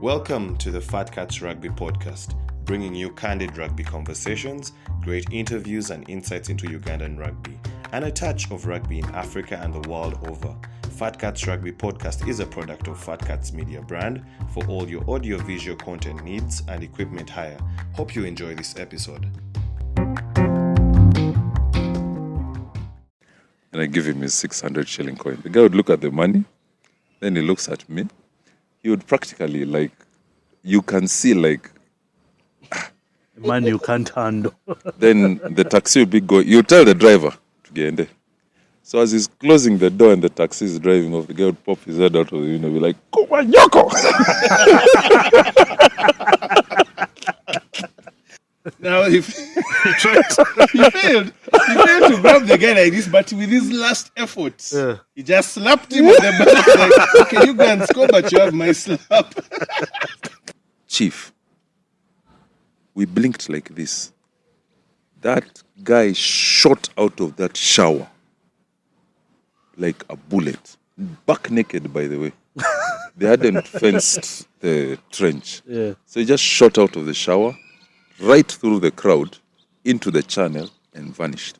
Welcome to the Fat Cats Rugby Podcast, bringing you candid rugby conversations, great interviews and insights into Ugandan rugby, and a touch of rugby in Africa and the world over. Fat Cats Rugby Podcast is a product of Fat Cats Media brand for all your audio-visual content needs and equipment hire. Hope you enjoy this episode. And I give him his 600 shilling coin. The guy would look at the money, then he looks at me. He would practically, you can see, money you can't handle. Then the taxi would be going. You tell the driver to get in there. So as he's closing the door and the taxi is driving off, the guy would pop his head out of the window and be like, Kumanyoko! Now, if he failed to grab the guy like this, but with his last effort, he just slapped him on the back. Like, okay, you can score, but you have my slap. Chief, we blinked like this. That guy shot out of that shower like a bullet. Buck naked, by the way. They hadn't fenced the trench. Yeah. So he just shot out of the shower, right through the crowd, into the channel, and vanished.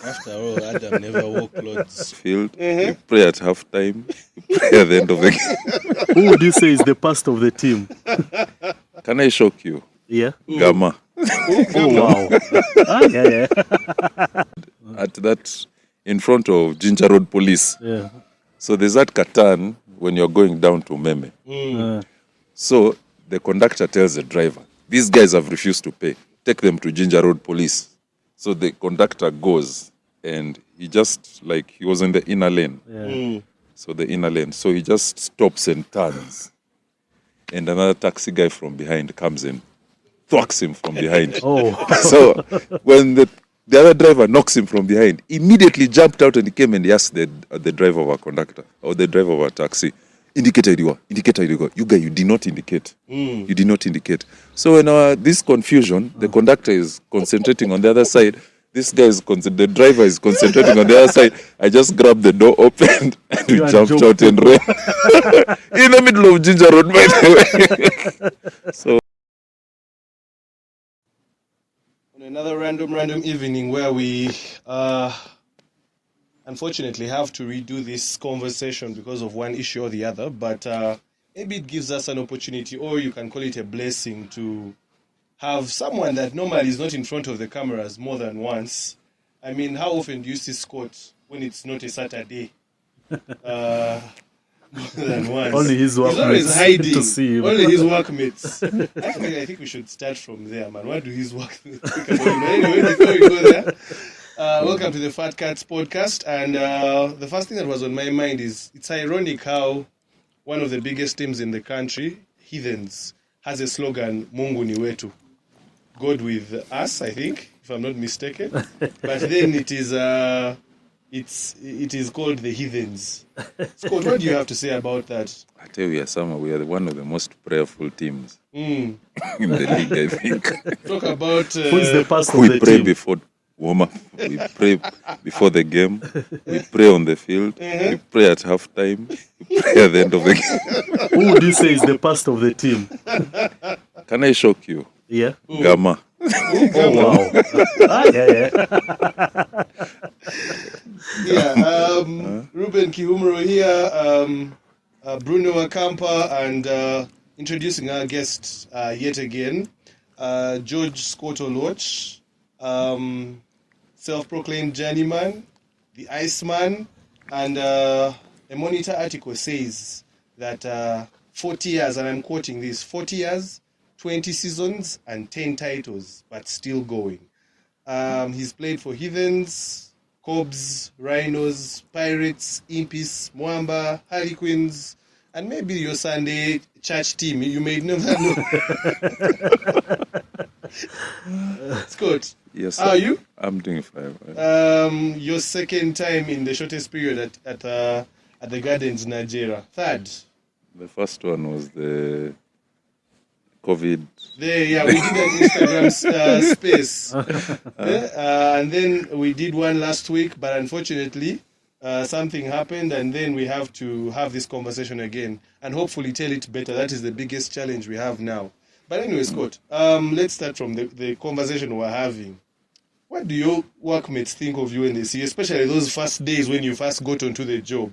After all, Adam never wore clothes. Field, you pray at halftime, you pray at the end of the game. Who would you say is the past of the team? Can I shock you? Yeah. Gama. Oh, wow. Yeah. At that, in front of Ginger Road Police. Yeah. So there's that Katan when you're going down to Meme. So the conductor tells the driver, these guys have refused to pay. Take them to Ginger Road Police. So the conductor goes and he just, he was in the inner lane. Yeah. So the inner lane. So he just stops and turns. And another taxi guy from behind comes in, thwacks him from behind. Oh. So when the other driver knocks him from behind, immediately jumped out and he came and he asked the driver of our conductor or the driver of our taxi, indicate ID. You guy, you did not indicate. You did not indicate. So when this confusion, the conductor is concentrating on the other side. This guy the driver is concentrating on the other side. I just grabbed the door open and we jumped out and ran in the middle of Ginger Road, by the way. So On another random evening where we unfortunately have to redo this conversation because of one issue or the other, but maybe it gives us an opportunity, or you can call it a blessing, to have someone that normally is not in front of the cameras more than once. I mean, how often do you see Scott when it's not a Saturday? More than once. Only his workmates. He's always hiding. To see him. Only his workmates. I think we should start from there, man. What do his workmates think about him? Anyway, before we go there, welcome to the Fat Cats Podcast. And the first thing that was on my mind is, it's ironic how one of the biggest teams in the country, Heathens, has a slogan, Mungu ni wetu. God with us, I think, if I'm not mistaken. But then it is called the Heathens. Scott, what do you have to say about that? I tell you, we are one of the most prayerful teams in the league, I think. Talk about... Who is the past of We the pray team? before warm-up. We pray before the game. We pray on the field. We pray at halftime. We pray at the end of the game. Who would you say is the past of the team? Can I shock you? Yeah. Gama. Oh, wow. Yeah. Ruben Kihumuro here, Bruno Akampa, and introducing our guest yet again, George Scott Oluoch, self-proclaimed Journeyman, the Iceman, and a Monitor article says that 40 years, and I'm quoting this, 40 years, 20 seasons, and 10 titles, but still going. He's played for Heathens, Cobs, Rhinos, Pirates, Impis, Mwamba, Harlequins, and maybe your Sunday church team. You may never know. Scott, Yes, how are you? I'm doing fine. Your second time in the shortest period at the Gardens, Nigeria. Third. The first one was the COVID. We did an Instagram space. And then we did one last week, but unfortunately, something happened, and then we have to have this conversation again and hopefully tell it better. That is the biggest challenge we have now. But anyway, Scott, let's start from the conversation we're having. What do your workmates think of you when they see you, especially those first days when you first got onto the job?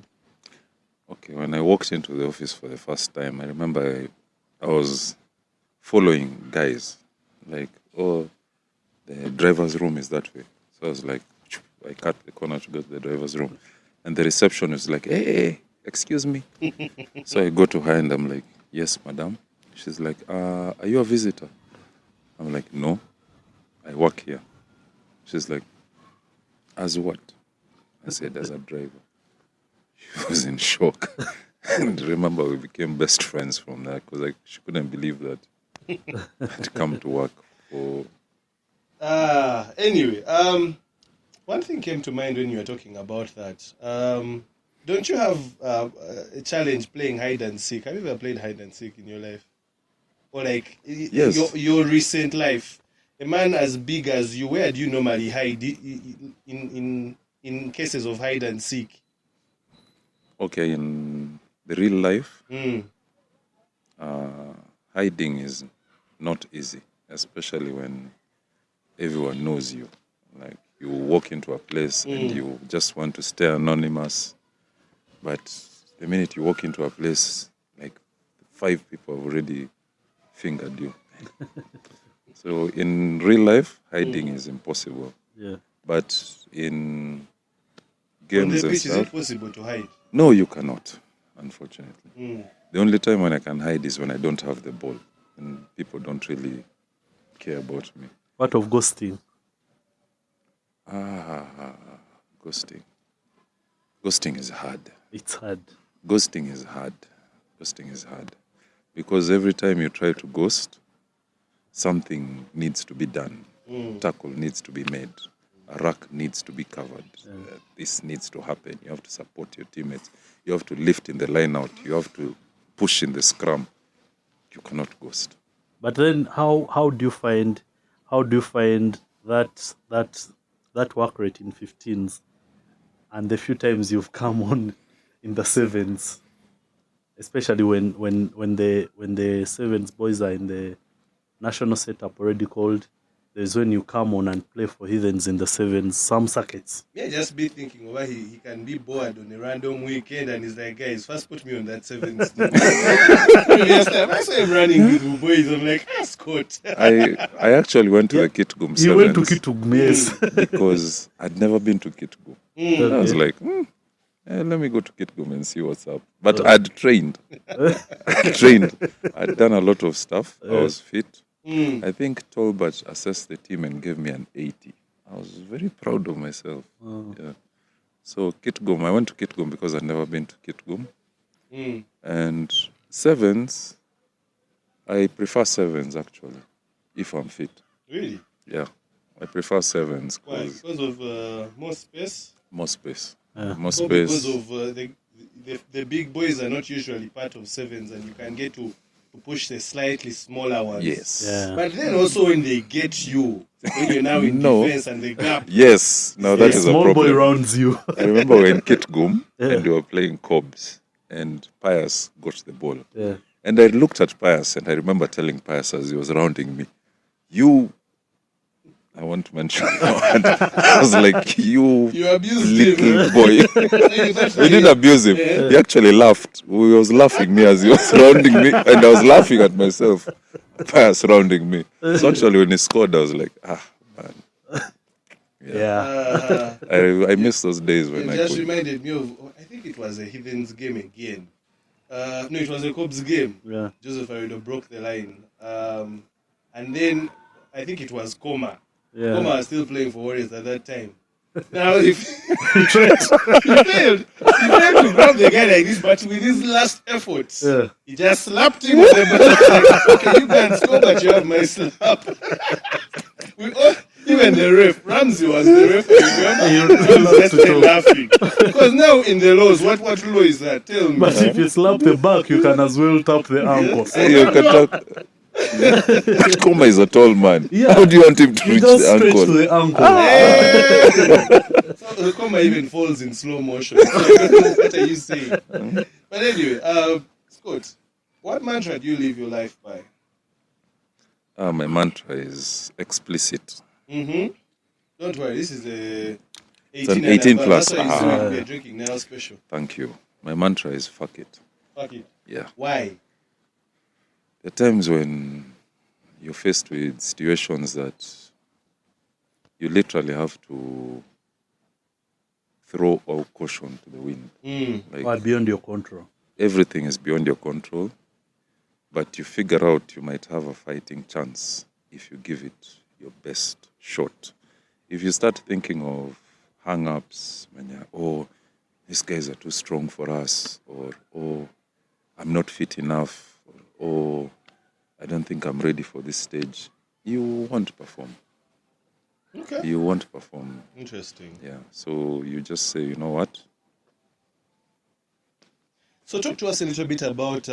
Okay, when I walked into the office for the first time, I remember I was following guys, like, oh, the driver's room is that way. So I was like, I cut the corner to go to the driver's room. And the reception is like, hey, excuse me. So I go to her and I'm like, yes, madam. She's like, are you a visitor? I'm like, no, I work here. She's like, as what? I said, as a driver. She was in shock. And remember, we became best friends from that because like, she couldn't believe that I'd come to work for... Anyway, one thing came to mind when you were talking about that. Don't you have a challenge playing hide and seek? Have you ever played hide and seek in your life? Or like Yes. your recent life? A man as big as you, where do you normally hide in cases of hide and seek? Okay, in the real life, Mm. hiding is not easy, especially when everyone knows you. Like you walk into a place and you just want to stay anonymous, but the minute you walk into a place, like 5 people have already fingered you. So in real life, hiding is impossible. Yeah. But in On games the and beach, is stuff, it possible to hide? no, you cannot, unfortunately. Mm. The only time when I can hide is when I don't have the ball and people don't really care about me. What of ghosting? Ghosting. Ghosting is hard. It's hard. Ghosting is hard. Ghosting is hard. Because every time you try to ghost, something needs to be done. Tackle needs to be made. A rack needs to be covered. This needs to happen. You have to support your teammates. You have to lift in the line out. You have to push in the scrum. You cannot ghost. But then, how do you find that work rate in 15s, and the few times you've come on in the 7s, especially when the 7s boys are in the national setup already called. There's when you come on and play for Heathens in the 7s, some circuits. Yeah, just be thinking over he can be bored on a random weekend and he's like, guys, first put me on that 7th. Yes, I saw him running with the boys. I'm like, Scott. I actually went to the Kitgum 7s. You went to Kitgum, yes. Because I'd never been to Kitgum. I was like, let me go to Kitgum and see what's up. But I'd trained. I'd done a lot of stuff. I was fit. I think Tolbert assessed the team and gave me an 80. I was very proud of myself. Yeah. So Kitgum, I went to Kitgum because I'd never been to Kitgum. And 7s, I prefer 7s actually, if I'm fit. Really? Yeah, I prefer 7s. Why? Because of more space? More space. Yeah. More Or space. because of the big boys are not usually part of 7s and you can get to push the slightly smaller ones. Yes. Yeah. But then also when they get you, when you're now in No. defense and the gap. Yes. Now that is a Small problem. boy rounds you. I remember when Kitgum and they were playing Cobs and Pius got the ball. Yeah. And I looked at Pius and I remember telling Pius as he was rounding me, I want to mention I was like, you abused little him. boy. We didn't abuse him. He actually laughed. He was laughing me as he was rounding me, and I was laughing at myself. Pius rounding me. So actually, when he scored, I was like, man. Yeah. I miss those days when It I just could. reminded me of, I think it was a Heathens game again. No, it was a Cobs game. Yeah. Joseph Arido broke the line. And then I think it was Coma. Yeah. Coma was still playing for Warriors at that time. Now, if he failed to grab the guy like this, but with his last efforts, he just slapped him with the ball. Like, okay, you can score, but you have my slap. Even the ref, Ramsey was the referee. Remember? He just laughing. Because now in the laws, what law is that? Tell me. But if you slap the back, you can as well tap the ankle. You can talk. That Koma is a tall man. Yeah. How do you want him to You reach just the straight ankle? to the ankle. So the comma even falls in slow motion. So I don't know what are you saying. But anyway, Scott, what mantra do you live your life by? My mantra is explicit. Mm-hmm. Don't worry, this is a 18 an 18 and above. plus. That's why we're drinking now special. Thank you. My mantra is fuck it. Fuck it. Yeah. Why? There are times when you're faced with situations that you literally have to throw all caution to the wind. But Like beyond your control. everything is beyond your control, but you figure out you might have a fighting chance if you give it your best shot. If you start thinking of hang-ups, when you're, oh, these guys are too strong for us, or oh, I'm not fit enough, or oh, I don't think I'm ready for this stage, you won't perform. Okay. You won't perform. Interesting. Yeah. So you just say, you know what? So talk to us a little bit about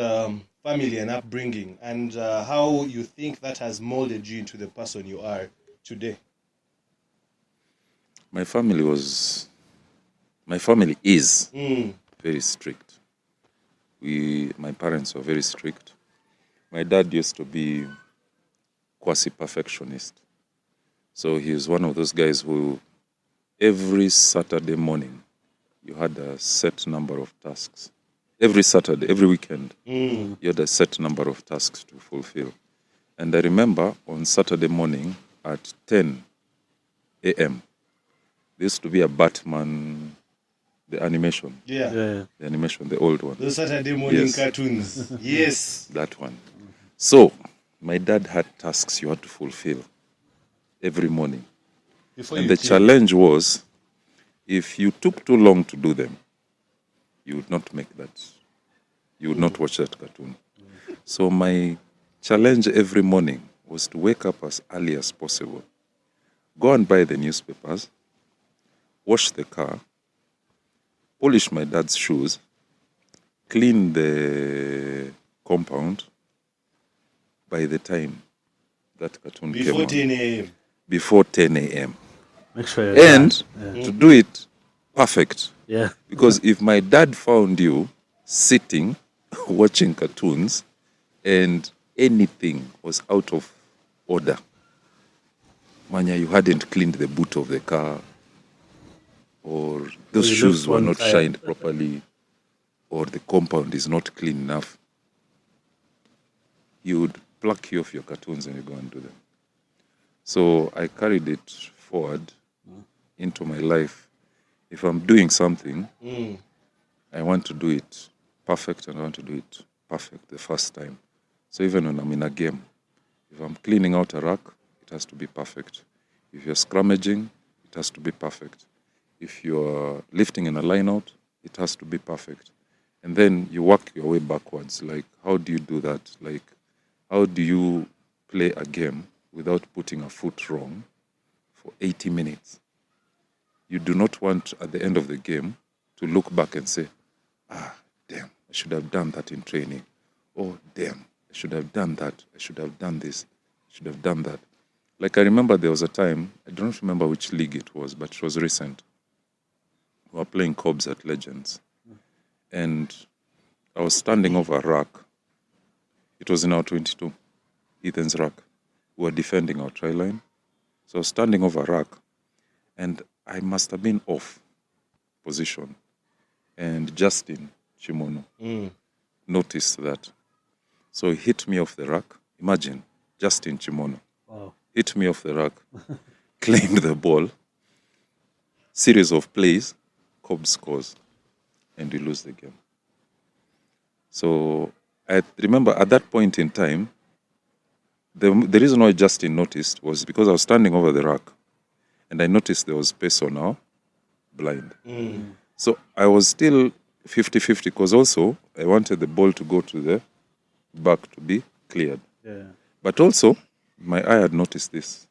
family and upbringing and how you think that has molded you into the person you are today. My family is Mm. very strict. My parents were very strict. My dad used to be quasi-perfectionist. So he was one of those guys who every Saturday morning you had a set number of tasks. Every Saturday, every weekend, you had a set number of tasks to fulfill. And I remember on Saturday morning at 10 a.m., there used to be a Batman, the animation. Yeah. The animation, the old one. Those Saturday morning Yes. cartoons. Yes. That one. So, my dad had tasks you had to fulfill every morning. Before And you the came. challenge was, if you took too long to do them, you would not make that. You would not watch that cartoon. So my challenge every morning was to wake up as early as possible, go and buy the newspapers, wash the car, polish my dad's shoes, clean the compound by the time that cartoon came Before on. 10 a.m. Before 10 a.m. Make sure you're And done. to do it perfect. Yeah. Because if my dad found you sitting, watching cartoons, and anything was out of order, Manya, you hadn't cleaned the boot of the car, or those you shoes left were one not tire. shined properly, or the compound is not clean enough, he would pluck you off your cartoons and you go and do them. So I carried it forward into my life. If I'm doing something, I want to do it perfect, and I want to do it perfect the first time. So even when I'm in a game, if I'm cleaning out a rack, it has to be perfect. If you're scrummaging, it has to be perfect. If you're lifting in a line out, it has to be perfect. And then you work your way backwards. Like, how do you do that? Like, how do you play a game without putting a foot wrong for 80 minutes? You do not want, at the end of the game, to look back and say, damn, I should have done that in training. Oh, damn, I should have done that. I should have done this. I should have done that. Like, I remember there was a time, I don't remember which league it was, but it was recent. We were playing Cobs at Legends. And I was standing over a rack. It was in our 22, Ethan's rack. We were defending our try line. So I was standing over a rack, and I must have been off position. And Justin Chimono noticed that. So he hit me off the rack. Imagine, Justin Chimono. Wow. Hit me off the rack, claimed the ball, series of plays, Cobb scores, and we lose the game. So I remember at that point in time, the reason why Justin noticed was because I was standing over the rack, and I noticed there was space on our blind. So I was still 50-50 because also I wanted the ball to go to the back to be cleared. Yeah. But also, my eye had noticed this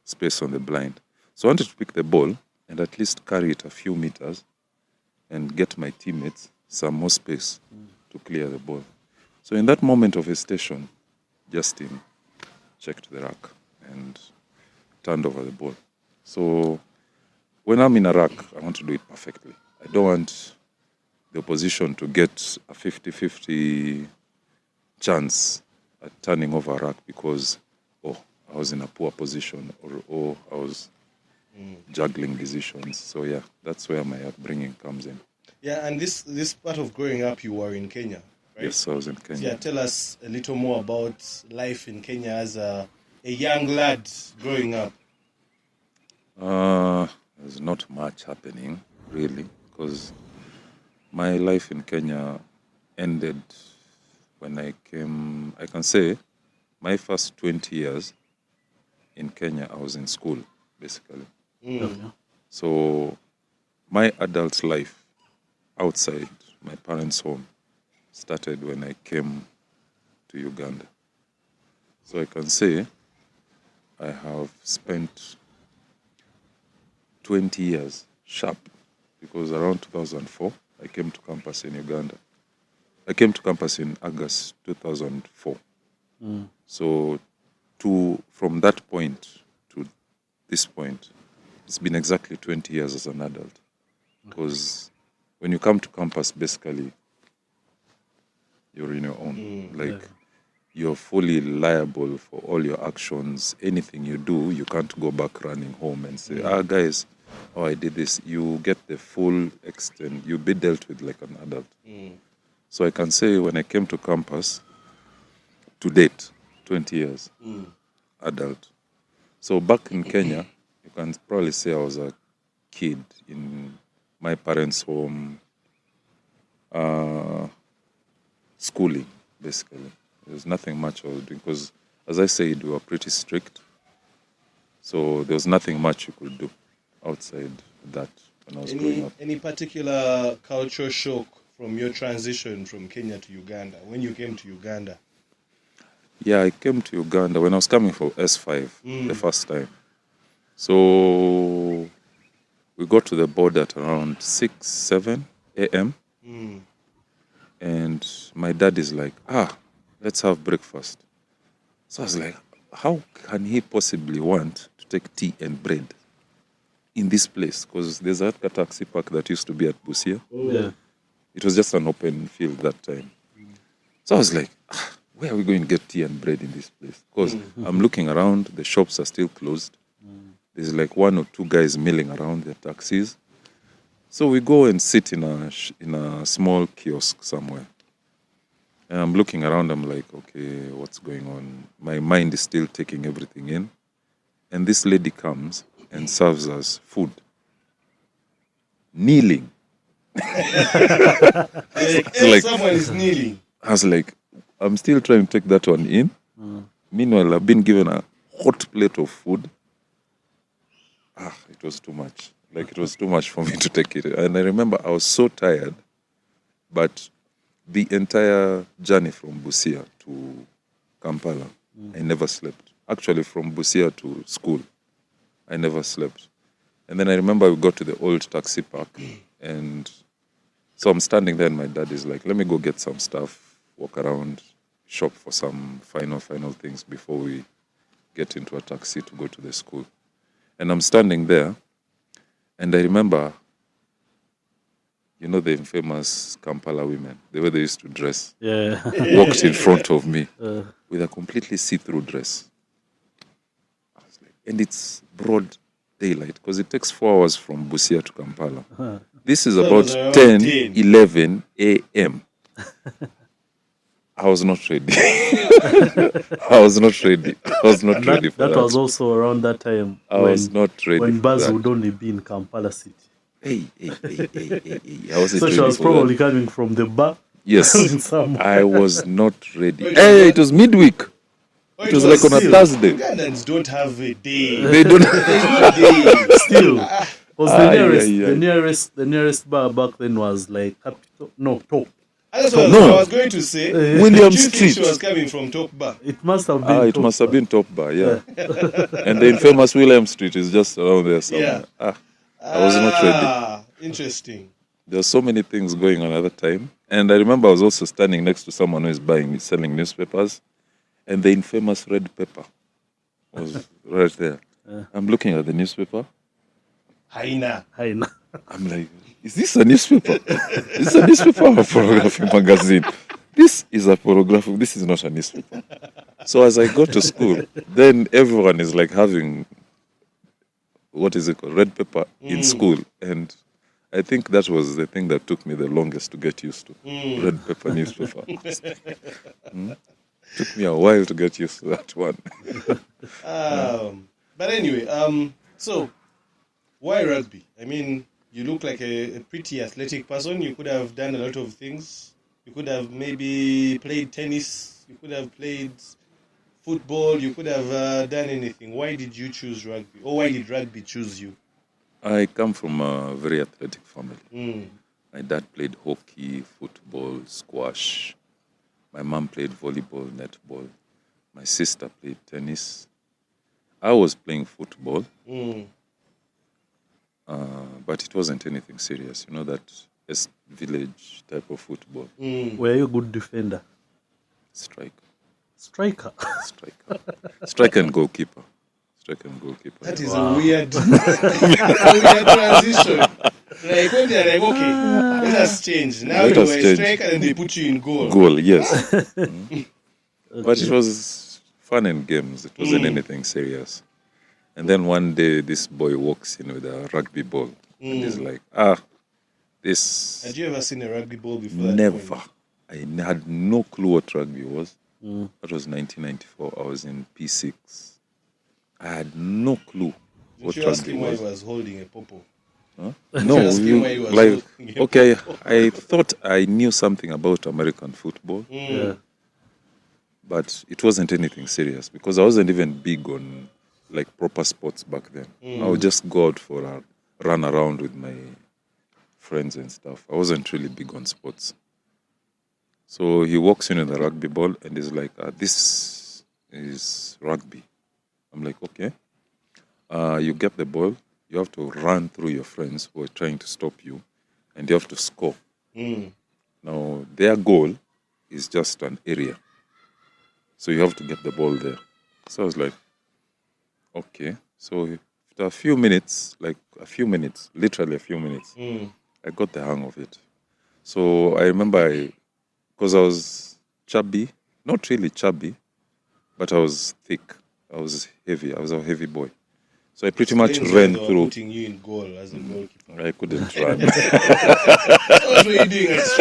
space on the blind. So I wanted to pick the ball and at least carry it a few meters and get my teammates some more space to clear the ball. So in that moment of hesitation, Justin checked the rack and turned over the ball. So when I'm in a rack, I want to do it perfectly. I don't want the opposition to get a 50-50 chance at turning over a rack because, I was in a poor position or I was juggling decisions. So yeah, that's where my upbringing comes in. Yeah, and this part of growing up, you were in Kenya, right? Yes, I was in Kenya. Yeah, tell us a little more about life in Kenya as a young lad growing up. There's not much happening, really, because my life in Kenya ended when I came. I can say my first 20 years in Kenya, I was in school, basically. So my adult life outside my parents' home started when I came to Uganda. So I can say I have spent 20 years sharp, because around 2004, I came to campus in Uganda. I came to campus in August 2004. So from that point to this point, it's been exactly 20 years as an adult. Because when you come to campus, basically, you're in your own. You're fully liable for all your actions. Anything you do, you can't go back running home and say, guys, I did this. You get the full extent. You be dealt with like an adult. So I can say when I came to campus, to date, 20 years, adult. So back in Kenya, you can probably say I was a kid in my parents' home, schooling, basically. There's nothing much I was doing because, as I said, we were pretty strict. So there was nothing much you could do outside that when I was growing up. Any particular cultural shock from your transition from Kenya to Uganda, when you came to Uganda? Yeah, I came to Uganda when I was coming for S5 the first time. So we got to the border at around 6, 7 a.m. And my dad is like, let's have breakfast. So I was like, how can he possibly want to take tea and bread in this place? Because there's a taxi park that used to be at Busia. Yeah. It was just an open field that time. So I was like, where are we going to get tea and bread in this place? Because I'm looking around, the shops are still closed. There's like 1 or 2 guys milling around their taxis. So we go and sit in a small kiosk somewhere. And I'm looking around, I'm like, okay, what's going on? My mind is still taking everything in. And this lady comes and serves us food. Kneeling. Like someone is kneeling. I was like, I'm still trying to take that one in. Meanwhile, I've been given a hot plate of food. It was too much. Like, it was too much for me to take it. And I remember I was so tired, but the entire journey from Busia to Kampala, I never slept. Actually, from Busia to school, I never slept. And then I remember we got to the old taxi park, and so I'm standing there, and my dad is like, let me go get some stuff, walk around, shop for some final things before we get into a taxi to go to the school. And I'm standing there, and I remember, you know, the infamous Kampala women, the way they used to dress, walked in front of me with a completely see-through dress. I was like, and it's broad daylight, because it takes 4 hours from Busia to Kampala. This is about 10, 11 a.m. I was not ready. I was not ready for that. That was also around that time. I was not ready. When Buzz would only be in Kampala City. Hey. I wasn't So ready she was for probably that. coming from the bar. Yes. Somewhere. I was not ready. Hey, it was midweek. It was like on a Thursday. Ugandans don't have a day. They don't. There's no day. Still, was the yeah. the nearest bar back then was like Capital, no, Top. That's what No. I was going to say. William Do you think Street. she was coming from Top Bar? It must have been. It Top must have Bar. been Top Bar, yeah. And the infamous William Street is just around there somewhere. Yeah. I was not ready. Interesting. There were so many things going on at the time. And I remember I was also standing next to someone who is selling newspapers. and the infamous red pepper was right there. I'm looking at the newspaper. Haina. I'm like, is this a newspaper? Is this a newspaper or a pornography magazine? This is a pornography. This is not a newspaper. So as I go to school, then everyone is like having, what is it called, red pepper in school. And I think that was the thing that took me the longest to get used to. Red pepper newspaper. Took me a while to get used to that one. But anyway, so why rugby? I mean, you look like a pretty athletic person. You could have done a lot of things. You could have maybe played tennis. You could have played football. You could have done anything. Why did you choose rugby? Or why did rugby choose you? I come from a very athletic family. My dad played hockey, football, squash. My mom played volleyball, netball. My sister played tennis. I was playing football, but it wasn't anything serious. You know, that village type of football. Were you a good defender? Striker. Striker. Striker and goalkeeper. Striker and goalkeeper. That is a weird, transition. Like when they're like, okay, let us change. Now you are a striker and they put you in goal. Goal, yes. But it was fun and games. It wasn't anything serious. And then one day this boy walks in with a rugby ball. And he's like, this... Had you ever seen a rugby ball before that Never. point? I had no clue what rugby was. That was 1994. I was in P6. I had no clue what Did you ask rugby him why was. he was holding a popo? Huh? you No, ask him why he was like, holding a okay, I thought I knew something about American football, Yeah. but it wasn't anything serious because I wasn't even big on like proper sports back then. I would just go out for a run around with my friends and stuff. I wasn't really big on sports. So he walks in with a rugby ball and he's like, this is rugby. I'm like, okay. You get the ball, you have to run through your friends who are trying to stop you, and you have to score. Now, their goal is just an area. So you have to get the ball there. So I was like, okay. So after a few minutes, literally a few minutes, I got the hang of it. So I remember because I was chubby, not really chubby, but I was thick. I was heavy. I was a heavy boy. So I pretty much ran through. Putting you in goal as a goalkeeper. I couldn't run. What were you doing as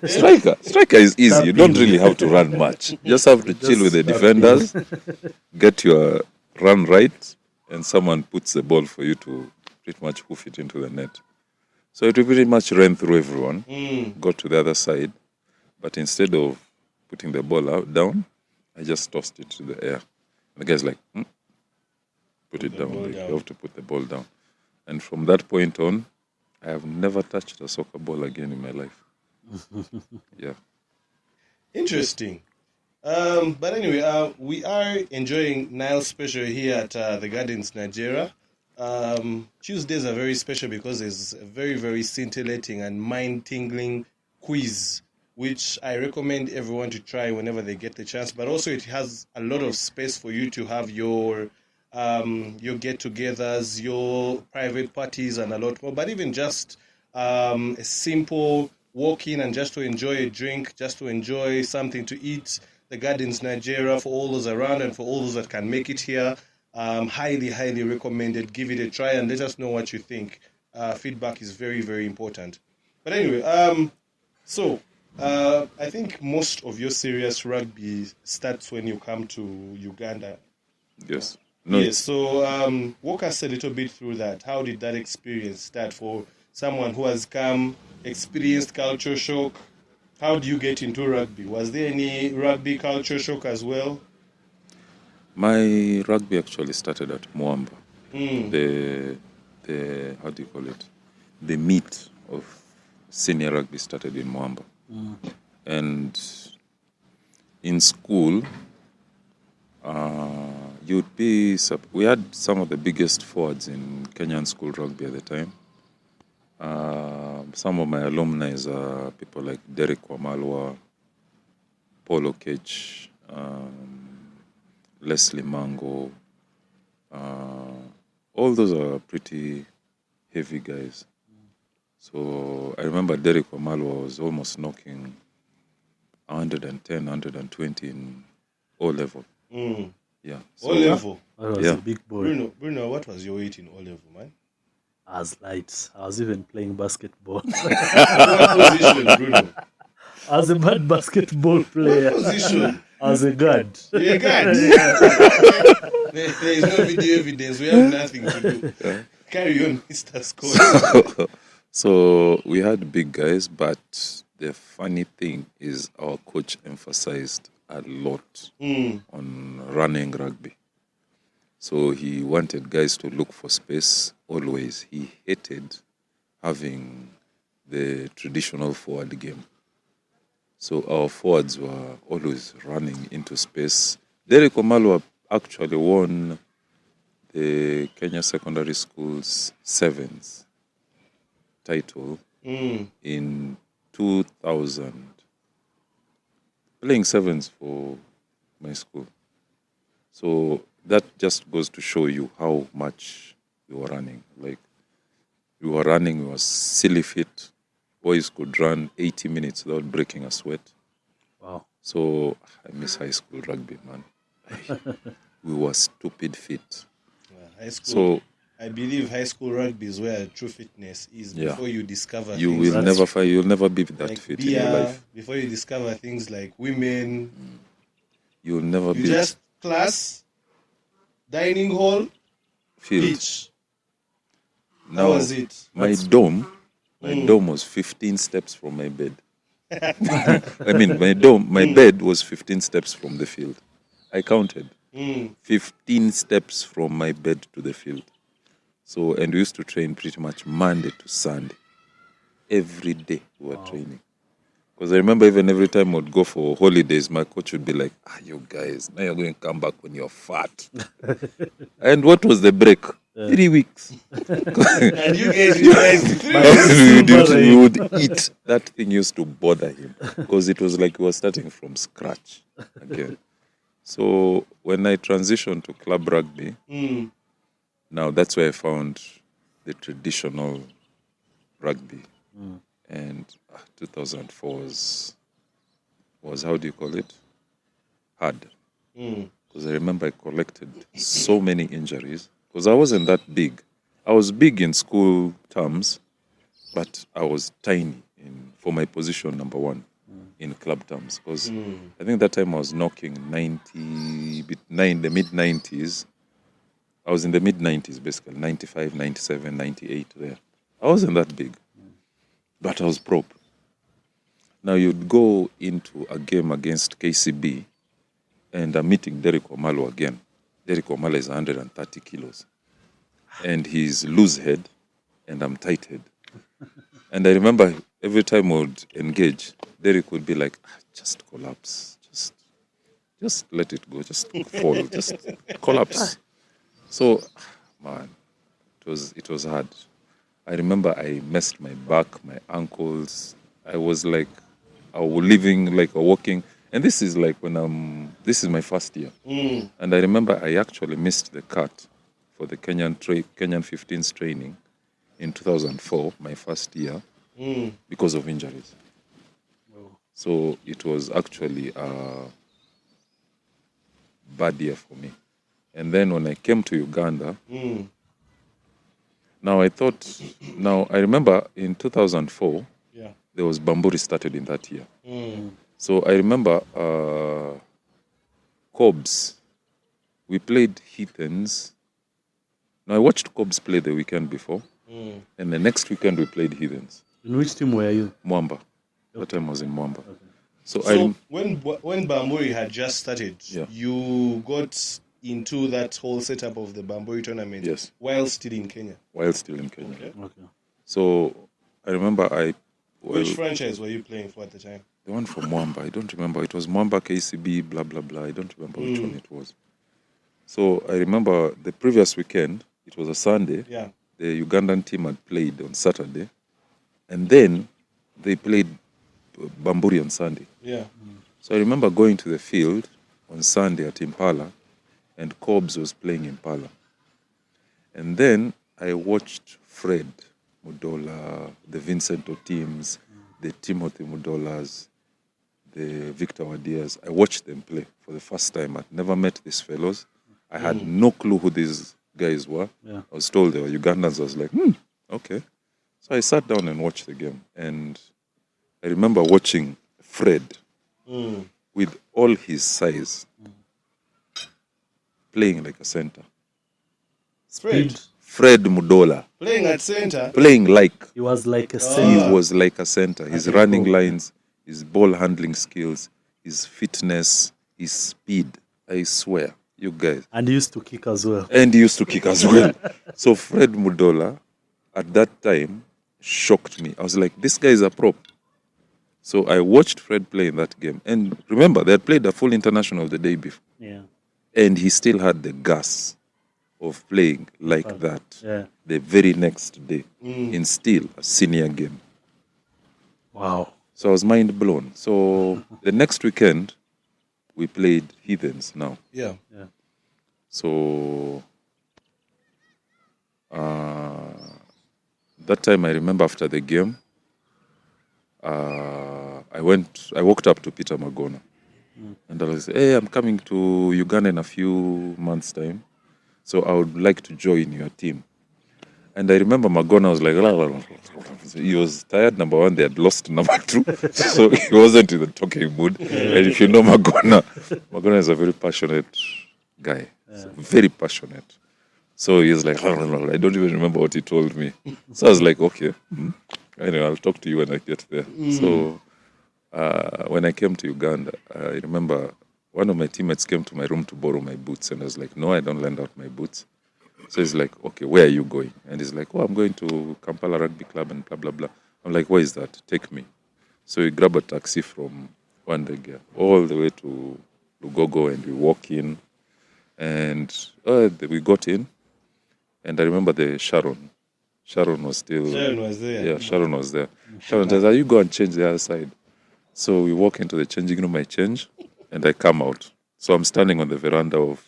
striker? Striker is easy. You don't really have to run much. You just have to chill with the defenders, get your run right, and someone puts the ball for you to pretty much hoof it into the net. So it pretty much ran through everyone, got to the other side, but instead of putting the ball down, I just tossed it to the air. And the guy's like, put it down. Like, you have to put the ball down. And from that point on, I have never touched a soccer ball again in my life. Yeah. Interesting. But anyway, we are enjoying Nile's special here at the Gardens, Nigeria. Tuesdays are very special because there's a very, very scintillating and mind-tingling quiz, which I recommend everyone to try whenever they get the chance. But also it has a lot of space for you to have your get-togethers, your private parties, and a lot more. But even just a simple walk in and just to enjoy a drink, just to enjoy something to eat. The Gardens Nigeria, for all those around and for all those that can make it here, highly, highly recommended. Give it a try and let us know what you think. Feedback is very, very important. But anyway, I think most of your serious rugby starts when you come to Uganda. Yes. Yes, so walk us a little bit through that. How did that experience start for someone who has come, experienced culture shock? How do you get into rugby? Was there any rugby culture shock as well? My rugby actually started at Mwamba. The how do you call it? The meat of senior rugby started in Mwamba. And in school, we had some of the biggest forwards in Kenyan school rugby at the time. Some of my alumni are people like Derek Wamalwa, Paul Okech, Leslie Mango. All those are pretty heavy guys. So I remember Derek Wamalwa was almost knocking 110, 120 in O level. Yeah. O level. I was Yeah. a big boy. Bruno, what was your weight in O level, man? I was light. I was even playing basketball. What position, Bruno? I was a bad basketball player. What position? I was a guard. You're a guard. There is no video evidence. We have nothing to do. Carry on, Mr. Scott. So we had big guys, but the funny thing is our coach emphasized a lot on running rugby. So he wanted guys to look for space always. He hated having the traditional forward game. So our forwards were always running into space. Derek Wamalwa actually won the Kenya Secondary School's sevens title in 2000, playing sevens for my school. So that just goes to show you how much we were running. Like, we were running, we were silly fit. Boys could run 80 minutes without breaking a sweat. Wow. So I miss high school rugby, man. We were stupid fit. High school. So I believe high school rugby is where true fitness is before you discover you things will never find, you'll never be that like fit beer, in your life. before you discover things like women. You'll never You be just class, dining hall, filled. beach. That Now, was it. my dome was 15 steps from my bed. I mean, my bed was 15 steps from the field. I counted 15 steps from my bed to the field. So, and we used to train pretty much Monday to Sunday. Every day we were training. Because I remember even every time I'd go for holidays, my coach would be like, you guys, now you're going to come back when you're fat. And what was the break? 3 weeks. And you guys realized we would eat. That thing used to bother him because it was like we were starting from scratch again. So when I transitioned to club rugby, now that's where I found the traditional rugby. And 2004 was, how do you call it? Hard. Because I remember I collected so many injuries. Because I wasn't that big. I was big in school terms, but I was tiny for my position number one in club terms. Because I think that time I was knocking the mid-90s. I was in the mid-90s, basically, 95, 97, 98 there. I wasn't that big, but I was prop. Now you'd go into a game against KCB, and I'm meeting Derek Wamalwa again. Derek Wamalwa is 130 kilos. And he's loose head, and I'm tight head. And I remember every time I would engage, Derek would be like, just collapse. Just let it go. Just fall. Just collapse. So, man, it was hard. I remember I messed my back, my ankles. I was living like a walking. And this is like this is my first year. And I remember I actually missed the cut for the Kenyan 15s training in 2004, my first year, because of injuries. So it was actually a bad year for me. And then when I came to Uganda, I remember in 2004, there was Bamburi started in that year. So I remember Cobbs. We played Heathens. Now I watched Cobbs play the weekend before, and the next weekend we played Heathens. In which team were you? Mwamba. That time I was in Mwamba. Okay. So when Bamburi had just started, you got into that whole setup of the Bamburi tournament while still in Kenya. Okay. So I remember which franchise were you playing for at the time? The one from Mwamba, I don't remember. It was Mwamba, KCB, blah, blah, blah. I don't remember which one it was. So I remember the previous weekend, it was a Sunday. Yeah. The Ugandan team had played on Saturday. And then they played Bamburi on Sunday. Yeah. So I remember going to the field on Sunday at Impala, and Cobbs was playing Impala. And then I watched Fred Mudola, the Vincento teams, the Timothy Mudolas, the Victor Wadias. I watched them play for the first time. I'd never met these fellows. I had no clue who these guys were. Yeah. I was told they were Ugandans. I was like, okay. So I sat down and watched the game. And I remember watching Fred with all his size playing like a center. Spread. Fred Mudola Playing at center. playing like He was like a he center. was like a center. His running lines, his ball handling skills, his fitness, his speed. I swear, you guys. And he used to kick as well. And he used to kick as well. So Fred Mudola, at that time, shocked me. I was like, this guy is a prop. So I watched Fred play in that game. And remember, they had played a full international the day before. Yeah. And he still had the gas of playing like that Yeah. the very next day in still a senior game. Wow. So I was mind blown. So the next weekend, we played Heathens now. Yeah. Yeah. So that time I remember after the game, I walked up to Peter Magona and I was, hey, I'm coming to Uganda in a few months' time. So I would like to join your team. And I remember Magona was like, he was tired, number one, they had lost number two. So he wasn't in the talking mood. And if you know Magona is a very passionate guy. Very passionate. So he was like, I don't even remember what he told me. So I was like, okay, anyway, I'll talk to you when I get there. So when I came to Uganda, I remember one of my teammates came to my room to borrow my boots. And I was like, no, I don't lend out my boots. So he's like, okay, where are you going? And he's like, oh, I'm going to Kampala Rugby Club and blah, blah, blah. I'm like, where is that? Take me. So we grab a taxi from Wandegea all the way to Lugogo and we walk in. And we got in. And I remember the Sharon. Sharon was still... Sharon was there. Yeah, Sharon was there. Sharon says, you go and change the other side. So we walk into the changing room, I change, and I come out. So I'm standing on the veranda of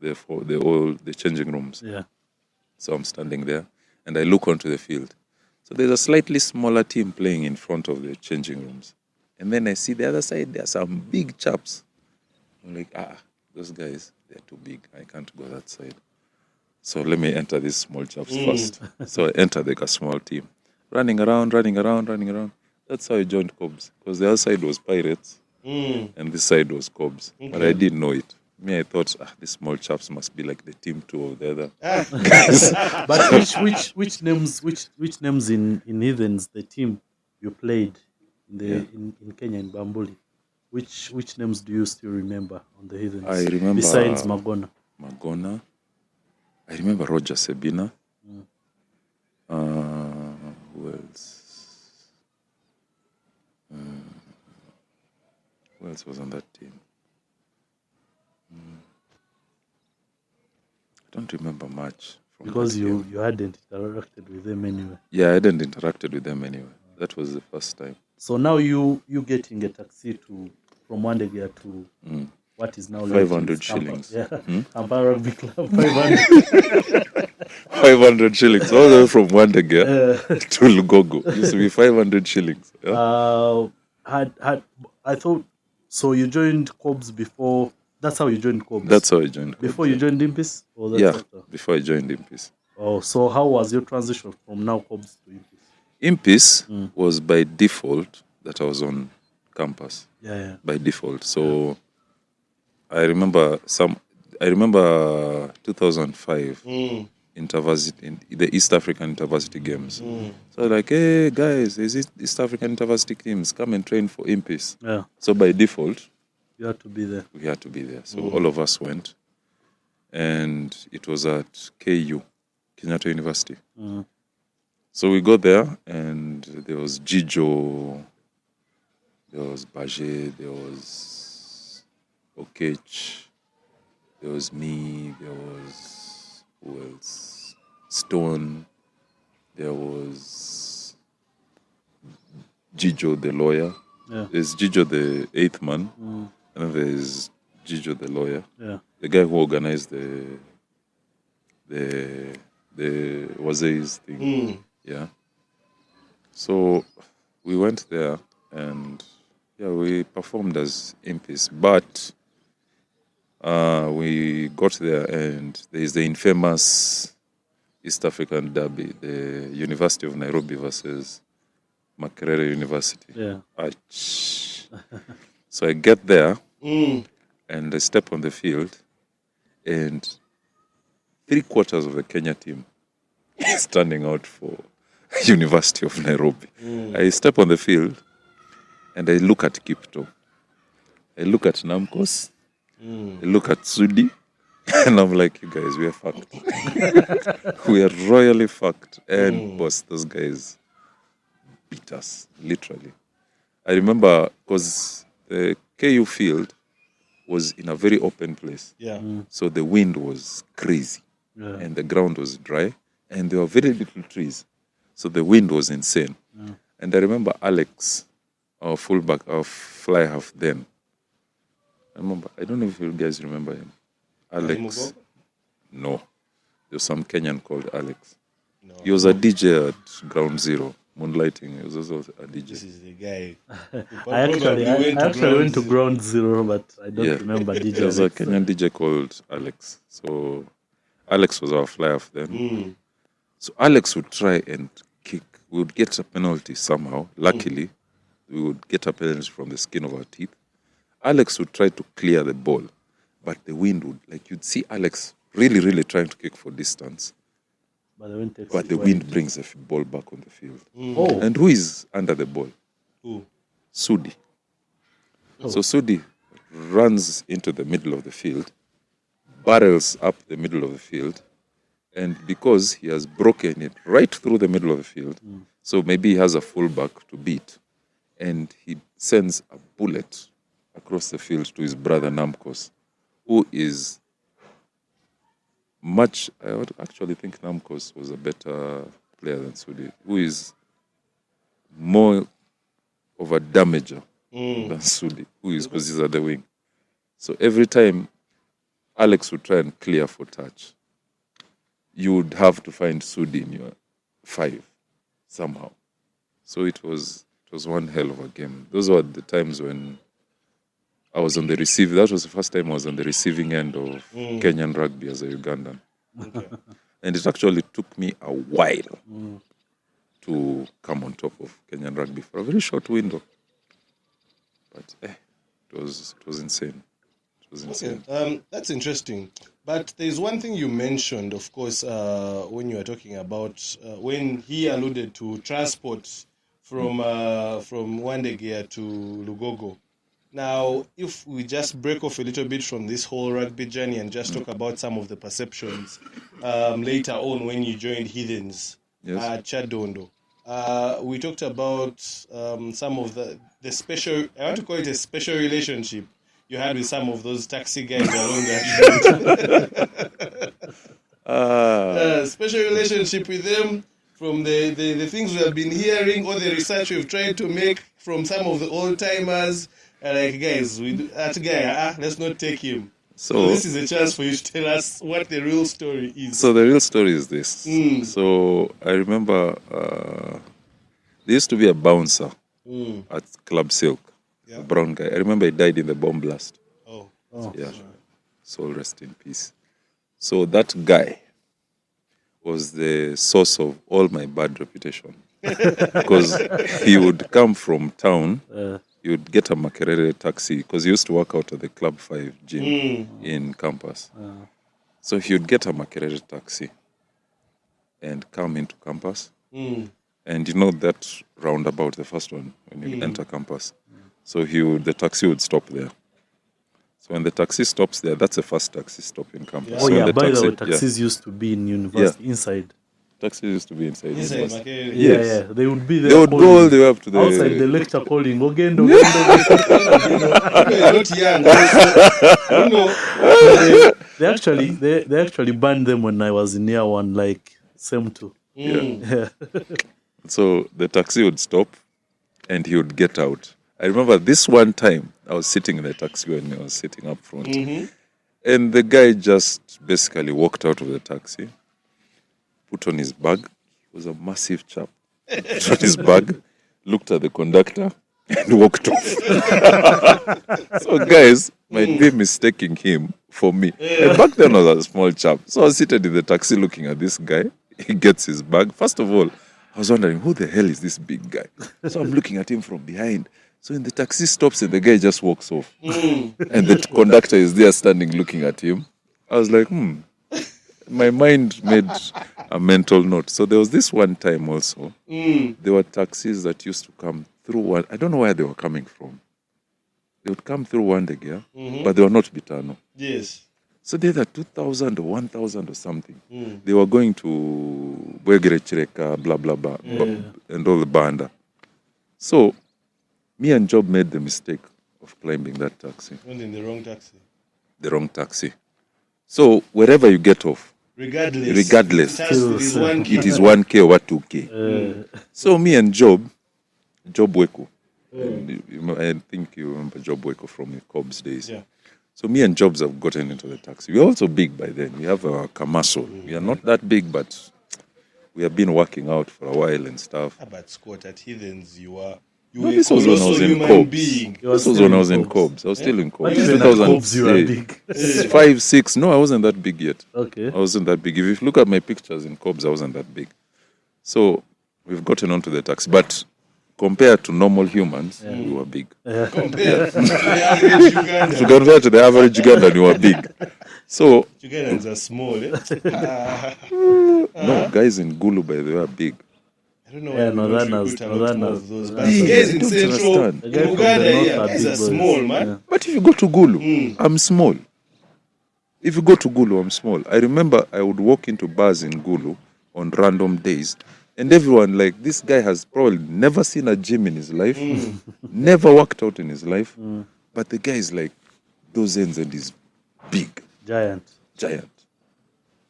the changing rooms. Yeah. So I'm standing there, and I look onto the field. So there's a slightly smaller team playing in front of the changing rooms. And then I see the other side, there are some big chaps. I'm like, those guys, they're too big. I can't go that side. So let me enter these small chaps first. So I enter a small team. Running around. That's how I joined Cobbs. Because the other side was Pirates, and this side was Cobbs. Okay. But I didn't know it. Me, I thought, these small chaps must be like the team two of the other guys. But which names in Heathens, the team you played in Kenya, in Bambuli, which names do you still remember on the Heathens? I remember besides Magona. I remember Roger Sebina. Who else? Who else was on that team? I don't remember much. Because you hadn't interacted with them anyway. Yeah, I hadn't interacted with them anyway. That was the first time. So now you getting a taxi from Wandegea to what is now 500 shillings. Yeah, Kampala Rugby Club, 500. 500 shillings, all the way from Wandegea to Lugogo. It used to be 500 shillings. Yeah? I thought, so you joined Cobbs before, that's how you joined Cobbs? That's how I joined Cobbs. Before you joined Impis? Or that's after? Before I joined Impis. Oh, so how was your transition from now Cobbs to Impis? Impis was by default that I was on campus. Yeah. By default. So I remember 2005 InterVarsity, in the East African InterVarsity Games. So like, hey guys, there's East African InterVarsity teams, come and train for Impis. Yeah. So by default, you had to be there. We had to be there. So all of us went. And it was at KU, Kenyatta University. So we got there and there was Jijo, there was Baje, there was Okech, there was me, there was, who else? Stone, there was Jijo the lawyer. Yeah. There's Jijo the eighth man, and then there's Jijo, the lawyer, Yeah. the guy who organized the Waze's thing. Yeah. So we went there and we performed as MPs, but we got there and there is the infamous East African derby, the University of Nairobi versus Makerere University. Yeah. So I get there and I step on the field and 3/4 of the Kenya team is standing out for University of Nairobi. I step on the field and I look at Kipto. I look at Namkos. I look at Sudi. And I'm like, you guys, we are fucked. We are royally fucked. And boss, those guys beat us, literally. I remember because the KU field was in a very open place. Yeah. So the wind was crazy. Yeah. And the ground was dry. And there were very little trees. So the wind was insane. And I remember Alex, our fullback, our fly half then. I don't know if you guys remember him. Alex. No. There was some Kenyan called Alex. No. He was a DJ at Ground Zero, moonlighting. He was also a DJ. This is the guy. I actually went to Ground Zero, but I don't remember DJ. There was a Kenyan DJ called Alex. So Alex was our fly half then. So Alex would try and kick. We would get a penalty somehow. Luckily, we would get a penalty from the skin of our teeth. Alex would try to clear the ball, but the wind would, you'd see Alex really, really trying to kick for distance. But the wind brings the ball back on the field. Oh. And who is under the ball? Who? Sudi. So Sudi runs into the middle of the field, barrels up the middle of the field, and because he has broken it right through the middle of the field, so maybe he has a fullback to beat, and he sends a bullet across the field to his brother Namkos, who is much, I would actually think Namkos was a better player than Sudi, who is more of a damager than Sudi, who is because he's at the wing. So every time Alex would try and clear for touch, you would have to find Sudi in your 5 somehow. So it was one hell of a game. Those were the times when I was on the receiving. That was the first time I was on the receiving end of Kenyan rugby as a Ugandan. Okay. And it actually took me a while to come on top of Kenyan rugby for a very short window. But it was insane. It was insane. Okay. That's interesting. But there's one thing you mentioned, of course, when you were talking about when he alluded to transport from Wandegear to Lugogo. Now, if we just break off a little bit from this whole rugby journey and just talk about some of the perceptions later on when you joined Heathens at Chadondo. We talked about some of the special, I want to call it a special relationship you had with some of those taxi guys along that route. Special relationship with them from the things we have been hearing, all the research we've tried to make from some of the old timers. Guys, let's not take him. So this is a chance for you to tell us what the real story is. So the real story is this. So I remember there used to be a bouncer at Club Silk, a brown guy. I remember he died in the bomb blast. Oh. Yeah. Soul rest in peace. So that guy was the source of all my bad reputation. Because he would come from town, he would get a Makerere taxi, because he used to work out at the Club 5 gym in campus. So he would get a Makerere taxi and come into campus. And you know that roundabout, the first one, when you enter campus. So the taxi would stop there. So when the taxi stops there, that's the first taxi stop in campus. Oh, so yeah, by the way, taxis used to be in university, inside. Taxis used to be inside. Yeah, they would be there. They would go all the way up to the... outside the lecture calling, Ogendo. Not young. They actually banned them when I was in year 1, same too. Yeah. So the taxi would stop and he would get out. I remember this one time I was sitting in the taxi when I was sitting up front. And the guy just basically walked out of the taxi, put on his bag. He was a massive chap. Put on his bag, looked at the conductor, and walked off. So guys might be mistaking him for me. And back then I was a small chap. So I was seated in the taxi looking at this guy. He gets his bag. First of all, I was wondering, who the hell is this big guy? So I'm looking at him from behind. So when the taxi stops and the guy just walks off. And the conductor is there standing looking at him. I was like, My mind made a mental note. So there was this one time also. There were taxis that used to come through one. I don't know where they were coming from. They would come through Wandegea, but they were not Bitano. Yes. So they had 2,000 or 1,000 or something. They were going to Bwegere Chireka, blah, blah, blah, and all the banda. So me and Job made the mistake of climbing that taxi. Went in the wrong taxi. The wrong taxi. So wherever you get off, Regardless. It is 1K. it is 1K or 2K. So me and Job Weko, I think you remember Job Weko from the Cobbs days. Yeah. So me and Jobs have gotten into the taxi. We're also big by then. We have a Kamaso. We are not that big, but we have been working out for a while and stuff. But Scott, at Heathens, you were This was when I was in Cobbs. This was when I was in Cobbs. I was still in Cobbs. Even at Cobbs, you were big. 5, 6. No, I wasn't that big yet. Okay. I wasn't that big. If you look at my pictures in Cobbs, I wasn't that big. So we've gotten onto the taxi. But compared to normal humans, we were big. compared to the average Ugandan. To compare to the average Ugandan, we were big. So, Ugandans are small, no, guys in Gulu, by the way, are big. I don't know Yeah, why we don't Northerners- recruit a lot more Northerners- of those. But Northerners- guys in Don't Central, understand. The guy in from the Uganda, north yeah, are guys big are boys. small, man. Yeah. But if you go to Gulu, I'm small. If you go to Gulu, I'm small. I remember I would walk into bars in Gulu on random days, and everyone, like, this guy has probably never seen a gym in his life, never worked out in his life, but the guy is like those ends and he's big, Giant. giant.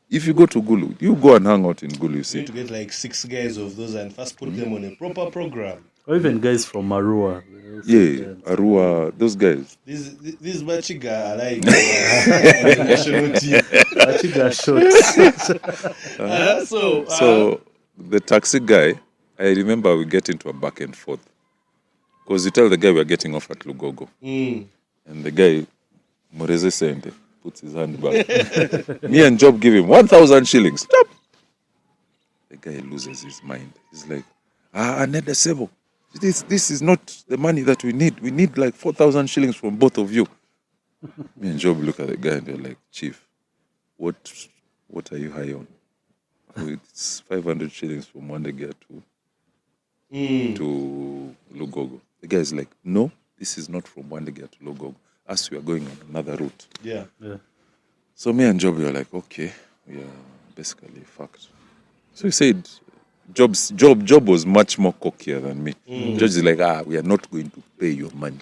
If you go to Gulu, you go and hang out in Gulu, you You see. need to get like 6 guys of those and first put them on a proper program. Or even guys from Marua. They're also Yeah, giants. Arua, those guys. These Machiga are like the national team. Achiga shots. So the taxi guy, I remember we get into a back and forth. Because you tell the guy we're getting off at Lugogo. And the guy, Moreze Sente, puts his hand back. Me and Job give him 1,000 shillings. Stop! The guy loses his mind. He's like, Aneda Sebo, this is not the money that we need. We need like 4,000 shillings from both of you. Me and Job look at the guy and they're like, Chief, what are you high on? It's 500 shillings from Wandegea to Lugogo. The guy is like, no, this is not from Wandegea to Lugogo. As we are going on another route. Yeah. So me and Job were like, okay, we are basically fucked. So he said, Job was much more cockier than me. Job is like, we are not going to pay your money.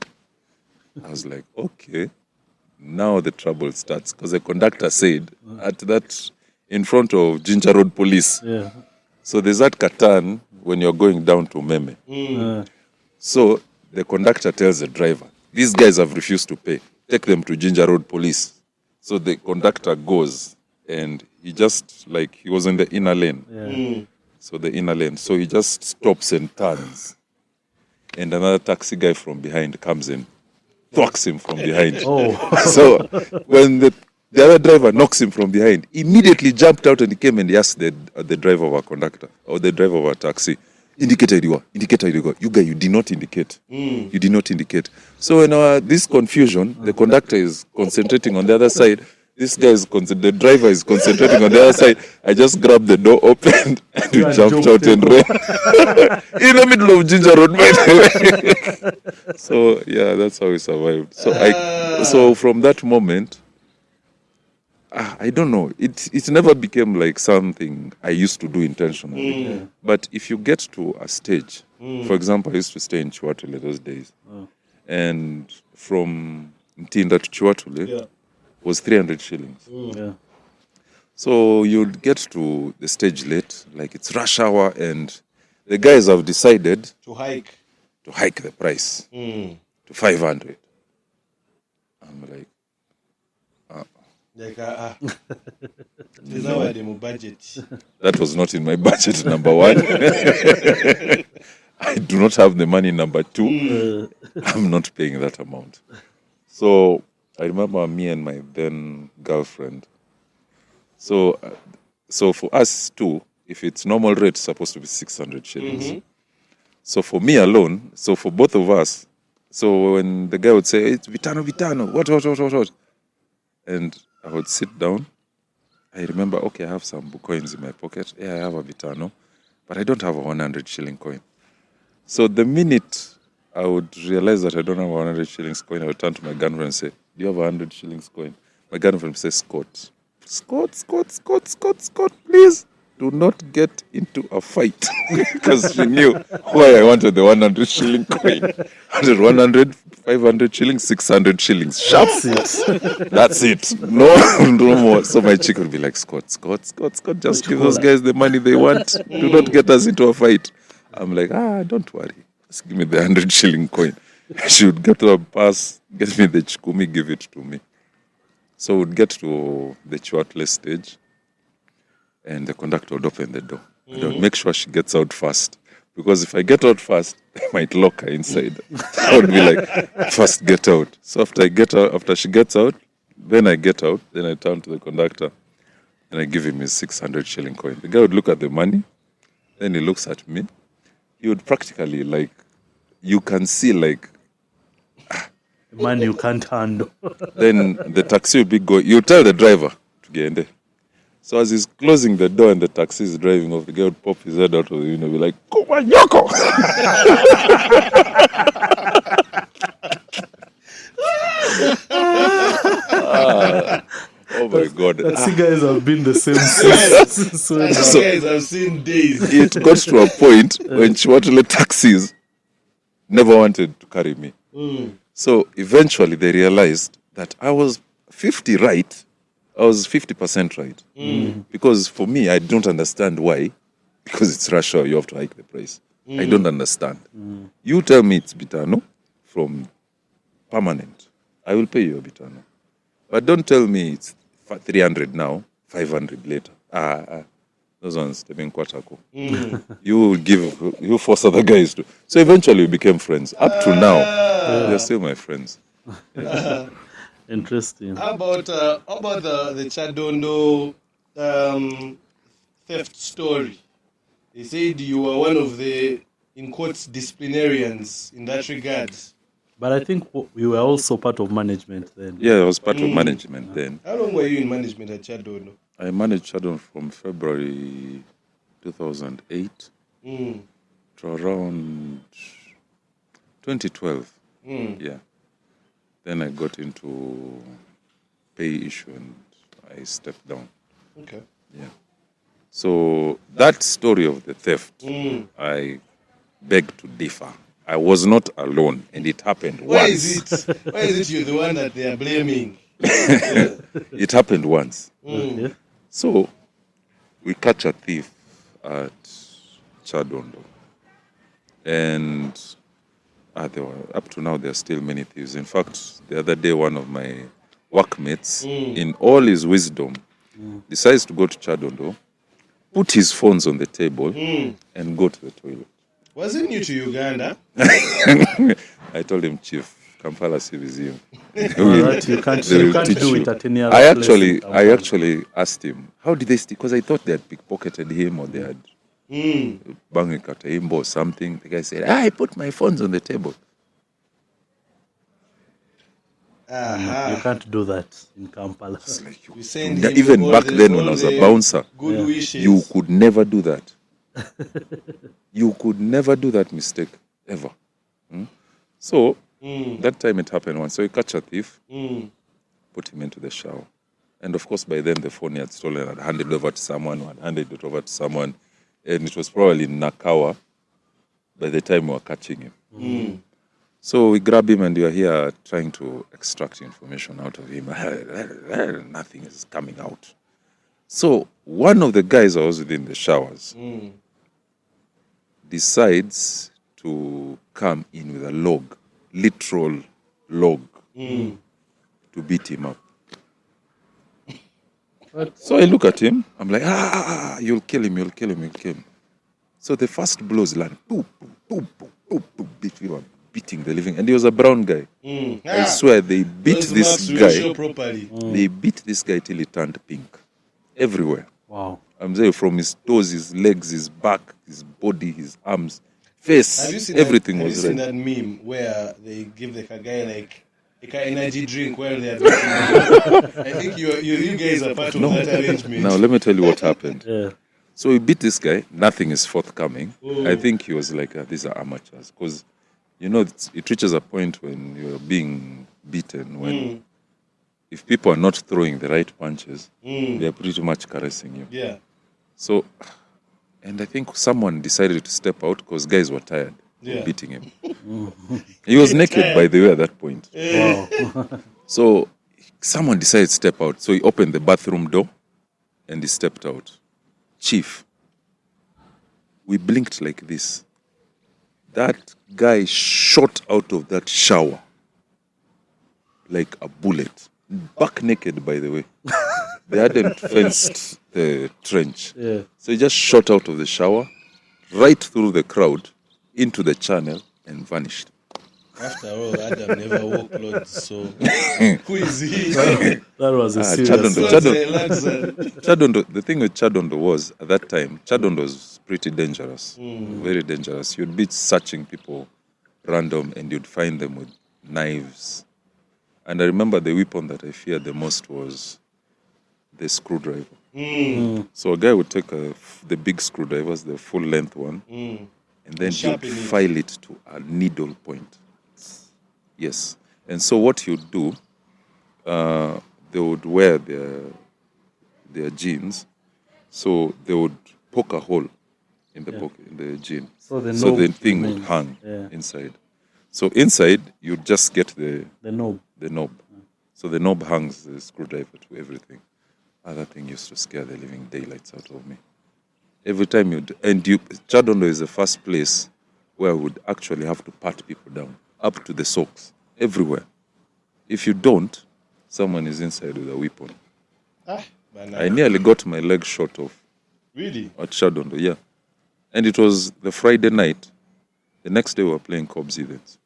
I was like, okay. Now the trouble starts because the conductor said at that in front of Ginger Road Police. Yeah. So there's that Katan when you're going down to Meme. So the conductor tells the driver, these guys have refused to pay. Take them to Ginger Road Police. So the conductor goes and he just like he was in the inner lane. Yeah. So the inner lane. So he just stops and turns. And another taxi guy from behind comes in, thwacks him from behind. Oh. So when the other driver knocks him from behind, immediately jumped out and he came and he asked the driver of our conductor or the driver of our taxi, indicator, you guy, you did not indicate. You did not indicate. So in this confusion, the conductor is concentrating on the other side. This guy the driver is concentrating on the other side. I just grabbed the door open and we jumped out and ran in the middle of Ginger Road, by the way. So yeah, that's how we survived. So from that moment, I don't know. It never became like something I used to do intentionally. But if you get to a stage, for example, I used to stay in Chiwatule those days, and from Ntinda to Chiwatule was 300 shillings. Yeah. So you'd get to the stage late, like it's rush hour, and the guys have decided To hike. to hike the price Mm. to 500. I'm like, Like, there's our demo budget. that was not in my budget, number one. I do not have the money, number two. I'm not paying that amount. So I remember me and my then girlfriend. So for us too, if it's normal rate, it's supposed to be 600 shillings. So for me alone, so for both of us, so when the guy would say, it's Vitano, what? And I would sit down. I remember, okay, I have some coins in my pocket. Yeah, I have a Vitano, but I don't have a 100 shilling coin. So the minute I would realize that I don't have a 100 shillings coin, I would turn to my girlfriend and say, do you have a 100 shillings coin? My girlfriend would say, Scott, please do not get into a fight. Because she knew why I wanted the 100 shilling coin. 100, 500 shillings, 600 shillings. Sharp. That's it. No more. So my chick would be like, Scott, just give those guys the money they want. Do not get us into a fight. I'm like, don't worry. Just give me the 100 shilling coin. She would get to a pass, get me the chikumi, give it to me. So we'd get to the Chiwatle stage, and the conductor would open the door. And I would make sure she gets out fast. Because if I get out fast, I might lock her inside. I would be like, first get out. So after she gets out, then I get out, then I turn to the conductor, and I give him his 600 shilling coin. The guy would look at the money, then he looks at me. He would practically, like, you can see, like, Man, you can't handle. then the taxi will be going. You tell the driver to get in there. So as he's closing the door and the taxi is driving off, the guy would pop his head out of the window and be like, Kumanyoko! Oh my God. Taxi guys have been the same since. So, guys, I've seen days. It got to a point when Chiwatle taxis never wanted to carry me. So eventually they realized that I was 50 right. I was 50% right. Because for me, I don't understand why. Because it's Russia, you have to hike the price. I don't understand. You tell me it's Bitano from permanent. I will pay you a Bitano. But don't tell me it's 300 now, 500 later. Those ones, they've been Kwatako. You force other guys to. So eventually we became friends. Up to now, they're still my friends. Yeah. Interesting. How about the Chadondo theft story? They said you were one of the, in quotes, disciplinarians in that regard. But I think we were also part of management then. Yeah, I was part of management then. How long were you in management at Chadondo? I managed Chadon from February 2008 to around 2012. Yeah. Then I got into pay issue and I stepped down. Okay. Yeah. So that story of the theft, I beg to differ. I was not alone, and it happened once. Why is it you're the one that they are blaming? It happened once. Okay. So we catch a thief at Chadondo, and up to now there are still many thieves. In fact, the other day one of my workmates, in all his wisdom, decides to go to Chadondo, put his phones on the table, and go to the toilet. Wasn't you to Uganda? I told him, Chief, Kampala Civizium. Right, you can't do it at any other I place. actually asked him, how did they steal? Because I thought they had pickpocketed him or they had banged at him or something. The guy said, I put my phones on the table. You can't do that in Kampala. We send him Even back then when I was a bouncer, good wishes. you could never do that. You could never do that mistake, ever. So, that time it happened once. So you catch a thief, put him into the shower. And of course, by then the phone he had stolen, had handed it over to someone, who had handed it over to someone. And it was probably in Nakawa by the time we were catching him. So we grab him and we are here trying to extract information out of him. Nothing is coming out. So one of the guys I was within the showers decides to come in with a log, literal log, to beat him up. So I look at him, I'm like, you'll kill him, you'll kill him, you'll kill him. So the first blows land, boom, boom, boom, boom, boom, beating the living. And he was a brown guy. I swear they beat this guy. They beat this guy till he turned pink. Everywhere. Wow. I'm saying from his toes, his legs, his back, his body, his arms, face, everything was red. Have you seen that meme where they give the guy like an energy drink while they are beating him? I think you guys are part of that arrangement. Now let me tell you what happened. Yeah. So we beat this guy. Nothing is forthcoming. I think he was like, these are amateurs. Because, you know, it reaches a point when you're being beaten, when if people are not throwing the right punches, they're pretty much caressing you. Yeah. So, and I think someone decided to step out because guys were tired of beating him. He was naked, by the way, at that point. Wow. So someone decided to step out. So he opened the bathroom door and he stepped out. Chief, we blinked like this. That guy shot out of that shower like a bullet. Back naked, by the way. They hadn't fenced the trench. Yeah. So he just shot out of the shower, right through the crowd, into the channel, and vanished. After all, Adam never wore clothes, so who is he? That was a serious... Chadondo, the thing with Chadondo was, at that time, Chadondo was pretty dangerous, very dangerous. You'd be searching people random and you'd find them with knives. And I remember the weapon that I feared the most was the screwdriver. So a guy would take the big screwdrivers, the full length one, and then he'd file it to a needle point. Yes. And so what you'd do, they would wear their jeans, so they would poke a hole in the pocket, in the jean. So the thing would hang inside. So inside, you'd just get the knob. So the knob hangs the screwdriver to everything. That thing used to scare the living daylights out of me. Every time Chadondo is the first place where I would actually have to pat people down, up to the socks, everywhere. If you don't, someone is inside with a weapon. I nearly got my leg shot off. Really? At Chadondo, yeah. And it was the Friday night. The next day we were playing Cobbs events.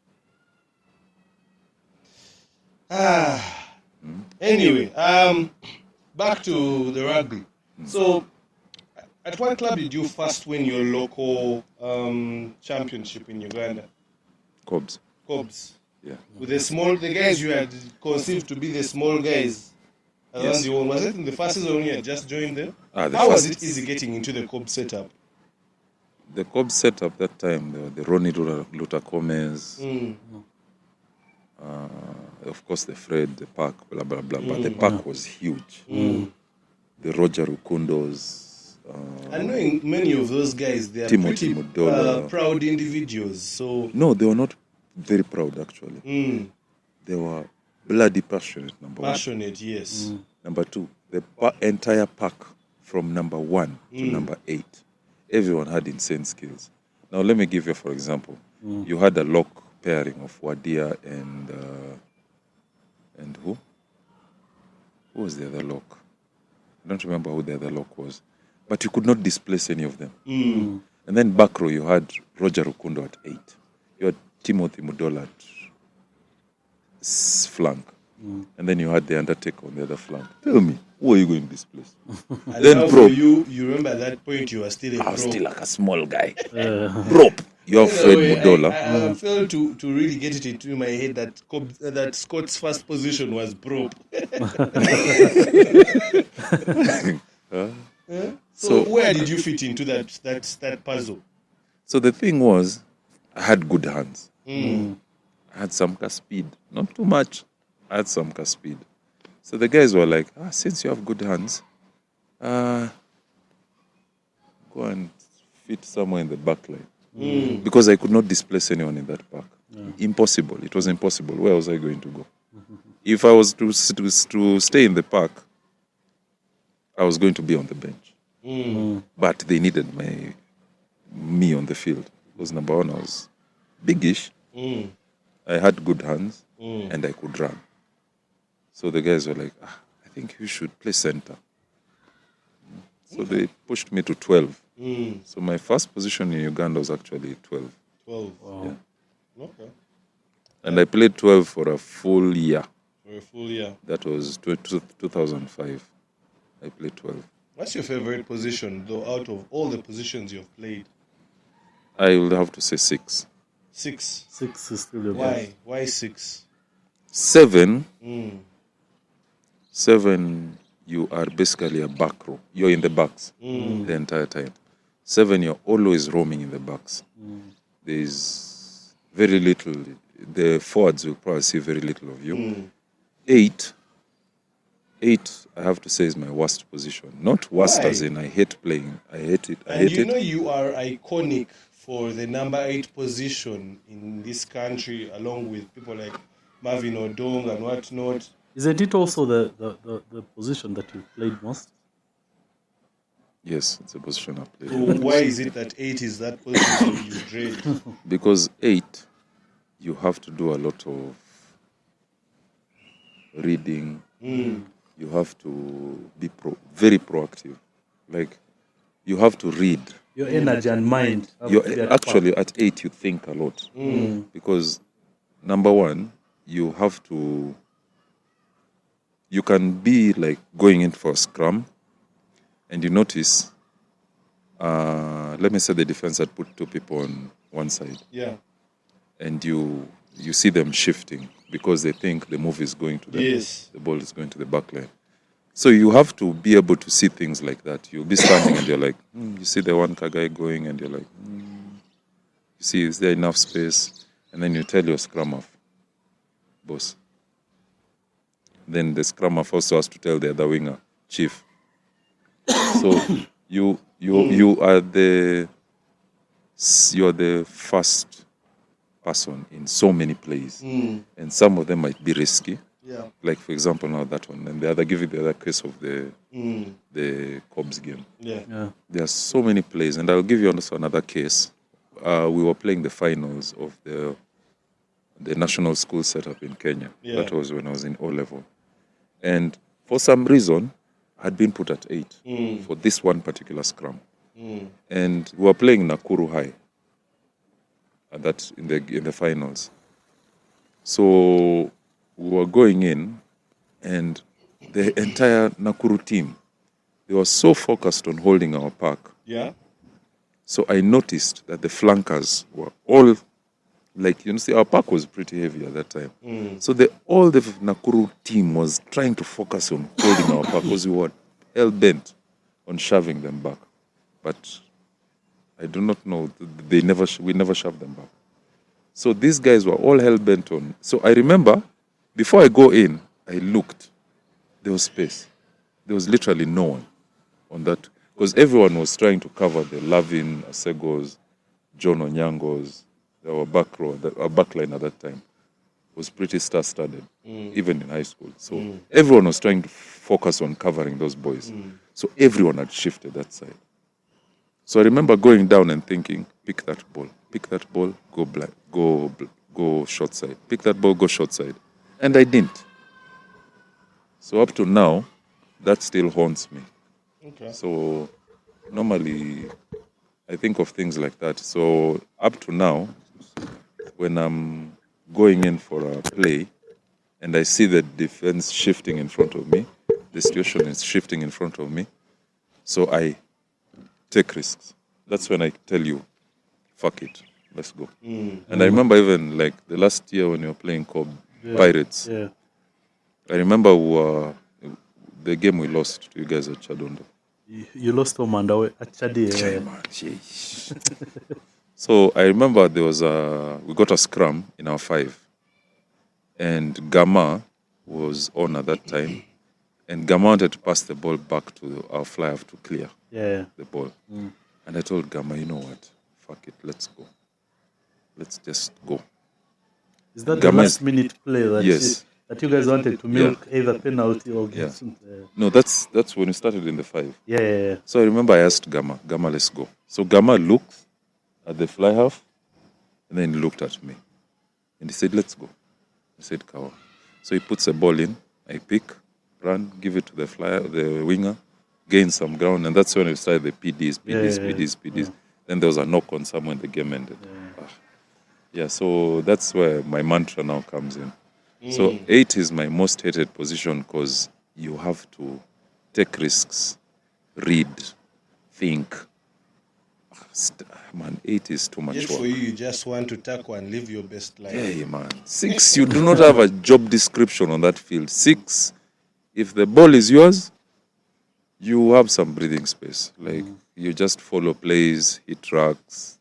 Anyway, back to the rugby. So, at what club did you first win your local championship in Uganda? Cobbs. Yeah. With the guys you had conceived to be the small guys. Was it in the first season when you had just joined them? How was it easy getting into the Cobbs setup? The Cobbs setup that time, the Ronnie Lutacomes, of course the Fred, the Park, blah, blah, blah. But the Park was huge. The Roger Rukundos. And knowing many of those guys, they are Timothy pretty proud individuals. So no, they were not very proud, actually. They were bloody passionate, number one. Passionate, yes. Number two, the entire pack from number 1 to number 8. Everyone had insane skills. Now, let me give you, for example, you had a lock pairing of Wadia and who? Who was the other lock? I don't remember who the other lock was. But you could not displace any of them. And then back row, you had Roger Rukundo at 8. You had Timothy Mudola at flank. And then you had the Undertaker on the other flank. Tell me, who are you going to displace? Then prop. You remember at that point you were still a prop. I was still like a small guy. Prop. You have Fred Mudola. I failed to really get it into my head that Scott's first position was prop. So where did you fit into that puzzle? So the thing was, I had good hands. I had some speed, not too much. I had some speed. So the guys were like, since you have good hands, go and fit somewhere in the back line. Because I could not displace anyone in that pack. Impossible. It was impossible. Where was I going to go? If I was to stay in the pack, I was going to be on the bench. But they needed me on the field. Because number one, I was biggish. Mm. I had good hands Mm. and I could run. So the guys were like, I think you should play center. So they pushed me to 12. Mm. So my first position in Uganda was actually 12. 12. Wow. Yeah. Okay. And I played 12 for a full year. For a full year. That was 2005. I played 12. What's your favorite position, though, out of all the positions you've played? I will have to say 6. 6. 6 is still your Why? best. Why 6? 7, Mm. 7, you are basically a back row. You're in the backs the entire time. 7, you're always roaming in the backs. There's very little. The forwards will probably see very little of you. 8, I have to say, is my worst position. Not worst Why? as in I hate playing. I hate it. I And hate you it. know you are iconic for the number 8 position in this country, along with people like Marvin Odong and whatnot. Isn't it also the position that you've played most? Yes, it's a position I play. So why is it that 8 is that position you dread? Because 8, you have to do a lot of reading. You have to be very proactive. Like, you have to read. Your energy and mind. have to be at Actually, at 8, you think a lot. Because, number one, you have to... You can be, like, going in for a scrum, and you notice, let me say the defense had put 2 people on one side. Yeah. And you see them shifting because they think the move is going to them. Yes. The ball is going to the back line. So you have to be able to see things like that. You'll be standing and you're like, you see the one guy going and you're like, you see, is there enough space? And then you tell your scrum half, boss. Then the scrum half also has to tell the other winger, chief. So you are the first person in so many plays, and some of them might be risky. Yeah. Like, for example, now that one, and the other, give you the other case of the Cobs game. Yeah. Yeah. There are so many plays, and I'll give you also another case. We were playing the finals of the national school setup in Kenya. Yeah. That was when I was in O-level. And for some reason, I had been put at 8 for this one particular scrum. And we were playing Nakuru High at that in the finals. So we were going in, and the entire Nakuru team, they were so focused on holding our pack. Yeah. So I noticed that the flankers were all, like, you know, see, our pack was pretty heavy at that time. So all the Nakuru team was trying to focus on holding our pack because we were hell-bent on shoving them back. But I do not know, we never shoved them back. So these guys were all hell-bent on. So I remember, before I go in, I looked. There was space. There was literally no one on that. Because everyone was trying to cover the Lavin, Asegos, John Onyangos, our back row, our back line at that time was pretty star-studded, even in high school. So everyone was trying to focus on covering those boys. So everyone had shifted that side. So I remember going down and thinking, pick that ball, go short side. Pick that ball, go short side. And I didn't. So up to now, that still haunts me. Okay. So normally, I think of things like that. So up to now, when I'm going in for a play and I see the defense shifting in front of me, the situation is shifting in front of me, so I take risks. That's when I tell you, fuck it, let's go. And I remember even like the last year when you were playing Pirates, Yeah. I remember the game we lost to you guys at Chadondo. You lost home and away at Chadi. So I remember there was we got a scrum in our 5, and Gama was on at that time, and Gama wanted to pass the ball back to our fly half to clear the ball. And I told Gama, you know what, fuck it, let's go. Let's just go. Is that Gama the last minute play that, Yes. that you guys wanted to milk either penalty or Yeah. get No, that's when we started in the 5. yeah. So I remember I asked Gama, let's go. So Gama looked at the fly half, And then he looked at me and he said, let's go. I said, Kawa. So he puts a ball in, I pick, run, give it to the winger, gain some ground, and that's when we started the PDs. Then there was a knock on someone, the game ended. So that's where my mantra now comes in. So 8 is my most hated position because you have to take risks, read, think. Man, 8 is too much Yet work. for you just want to tackle and live your best life. Hey, man. 6, you do not have a job description on that field. 6, if the ball is yours, you have some breathing space. Like, you just follow plays, hit tracks,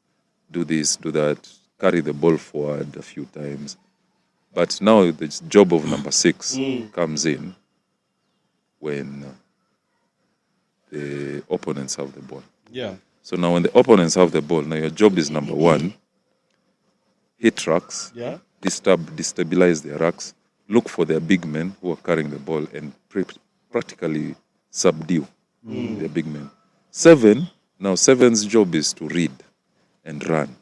do this, do that, carry the ball forward a few times. But now the job of number 6 comes in when the opponents have the ball. Yeah. So now when the opponents have the ball, now your job is number 1, hit tracks, destabilize their racks, look for their big men who are carrying the ball and practically subdue their big men. 7, now 7's job is to read and run,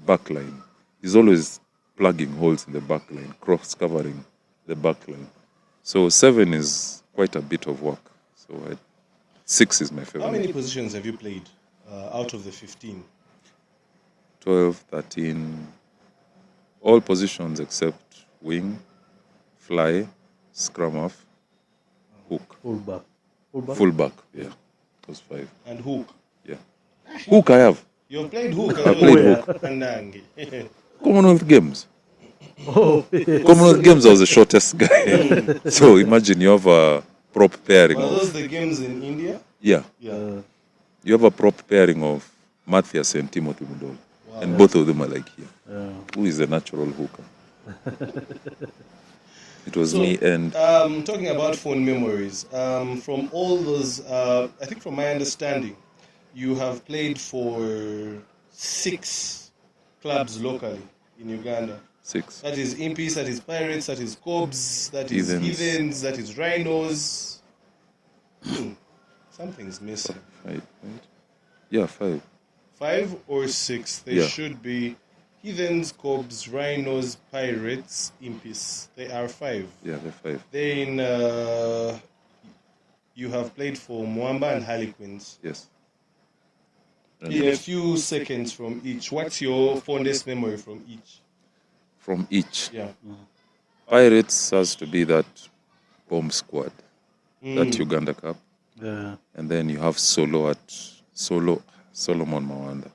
backline. He's always plugging holes in the backline, cross-covering the backline. So 7 is quite a bit of work. So 6 is my favorite. How many positions have you played out of the 15? 12, 13, all positions except wing, fly, scrum half, hook. Fullback, yeah. It was 5. And hook? Yeah. Hook I have. You've played hook? I played hook. Nangi. Commonwealth Games. Commonwealth Games, I was the shortest guy. So imagine you have a prop pairing. Were those the games in India? Yeah. You have a prop pairing of Matthias and Timothy Mudol. Wow. And both of them are like here. Who is the natural hooker? It was me and... talking about fond memories, from all those, I think from my understanding, you have played for 6 clubs locally in Uganda. 6. That is Impies, that is Pirates, that is Cobs, that is Heathens, that is Rhinos. Something's missing. 5, right? Yeah, 5. 5 or 6? They should be Heathens, Cobs, Rhinos, Pirates, Impies. They are 5. Yeah, they're 5. Then you have played for Mwamba and Harlequins. Yes. In a few seconds from each, what's your fondest memory from each? From each? Yeah. Pirates has to be that bomb squad, that Uganda Cup. Yeah. And then you have Solomon Mawanda.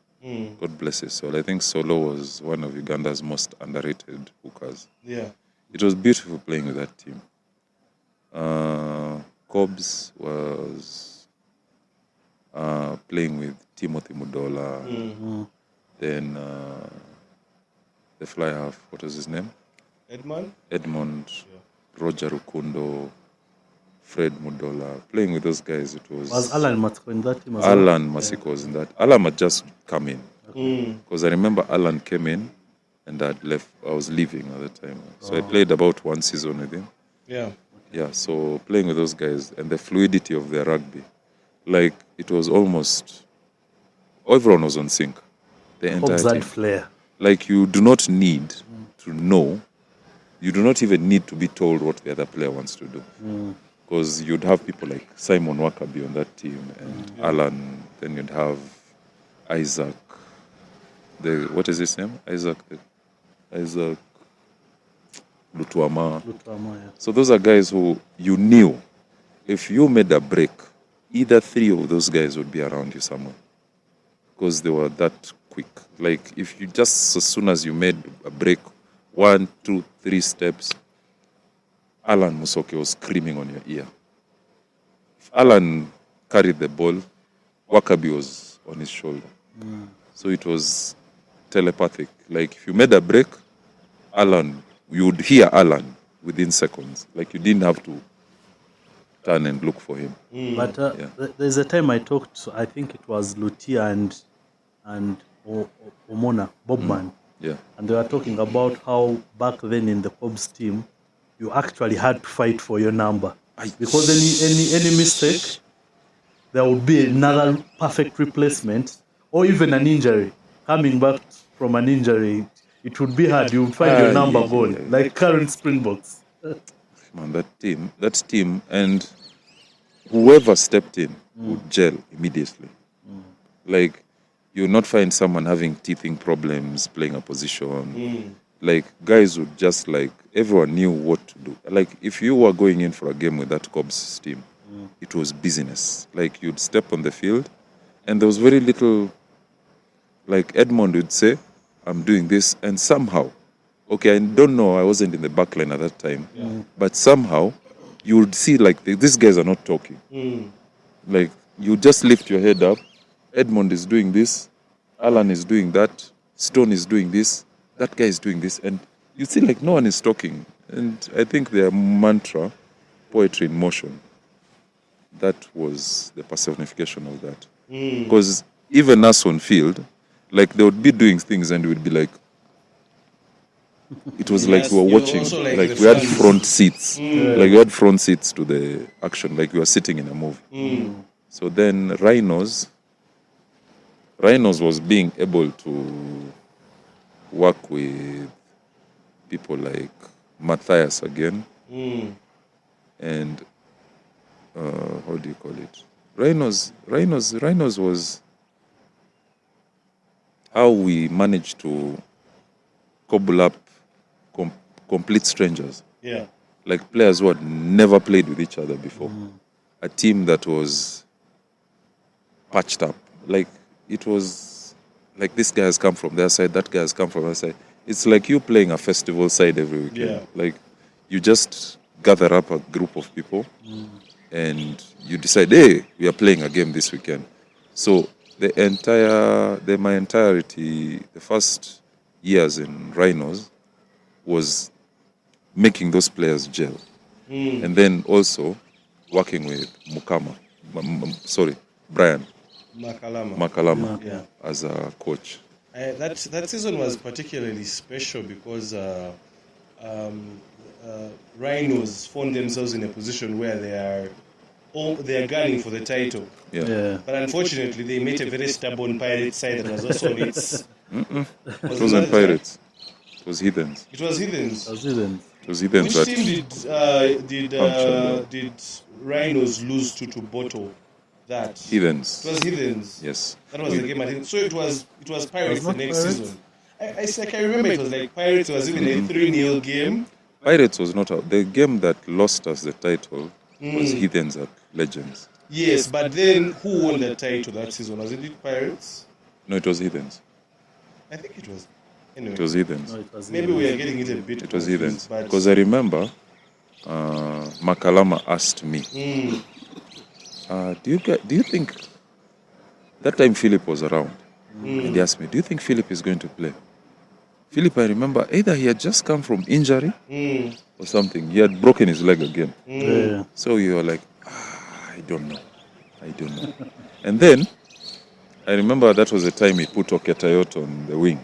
God bless his soul. I think Solo was one of Uganda's most underrated hookers. Yeah. It was beautiful playing with that team. Cobbs was playing with Timothy Mudola. Then the fly half, what was his name? Edmond, Roger Rukundo, Fred Mudola. Playing with those guys, it was... Was Alan Matiko in that team as Alan Masiko was in that. Alan had just come in. Because I remember Alan came in and I'd left. I was leaving at the time. So I played about 1 season with him. Yeah, so playing with those guys and the fluidity of their rugby. Like, it was almost... Everyone was on sync. The entire team. Flair. Like, you do not need to know. You do not even need to be told what the other player wants to do. Because you'd have people like Simon Wakabi on that team and Alan. Then you'd have Isaac. What is his name? Isaac Lutuama. So those are guys who you knew if you made a break, either 3 of those guys would be around you somewhere. Because they were that quick. Like, if you just, as soon as you made a break, 1, 2, 3 steps, Alan Musoke was screaming on your ear. If Alan carried the ball, Wakabi was on his shoulder. So it was telepathic. Like, if you made a break, Alan, you would hear Alan within seconds. Like, you didn't have to turn and look for him. But there's a time I talked to, I think it was Lutia and Omona, Bobman. Yeah. And they were talking about how back then in the Cobs team, you actually had to fight for your number. Because any mistake, there would be another perfect replacement or even an injury. Coming back from an injury, it would be hard. You would find your number yeah, gone, yeah. like current Springboks. Man, that team, and whoever stepped in would gel immediately. Like, you'll not find someone having teething problems playing a position. Like, guys would just, like, everyone knew what to do. Like, if you were going in for a game with that Cobbs team, it was business. Like, you'd step on the field, and there was very little, like, Edmond would say, I'm doing this, and somehow, okay, I don't know, I wasn't in the back line at that time, but somehow, you would see, like, these guys are not talking. Like, you just lift your head up, Edmond is doing this, Alan is doing that, Stone is doing this, that guy is doing this, and you see, like, no one is talking. And I think their mantra, poetry in motion, that was the personification of that. Because even us on field, like, they would be doing things and we'd be like, it was like we were watching, like we had front seats. Like we had front seats to the action, like we were sitting in a movie. So then Rhinos was being able to work with people like Matthias again. And how do you call it? Rhinos was how we managed to cobble up complete strangers. Yeah. Like players who had never played with each other before. A team that was patched up. Like, it was like this guy has come from their side, that guy has come from their side. It's like you playing a festival side every weekend. Yeah. Like, you just gather up a group of people and you decide, hey, we are playing a game this weekend. So my entirety, the first years in Rhinos was making those players gel. And then also working with Brian Makalama Yeah. as a coach. That season was particularly special because Rhinos found themselves in a position where they are gunning for the title. Yeah. But unfortunately, they met a very stubborn Pirate side that was also on its. It wasn't Pirates. It was Heathens. It was Heathens. It was Heathens. Which that team punctured did Rhinos lose to bottle that? Heathens. It was Heathens. Yes. That was the game. I think. So it was Pirates the next season. I remember it was like Pirates was even a 3-0 game. Pirates was not out. The game that lost us the title was Heathens at Legends. Yes, but then who won the title that season? Was it Pirates? No, it was Heathens. I think it was. Anyway, It was Heathens. No, it was maybe we are getting it a bit. It was confused, Heathens. but- Because I remember Makalama asked me, do you think that time Philip was around? And he asked me, do you think Philip is going to play? Philip, I remember, either he had just come from injury or something. He had broken his leg again. Yeah. So you were like, I don't know. And then, I remember that was the time he put Oketayot on the wing.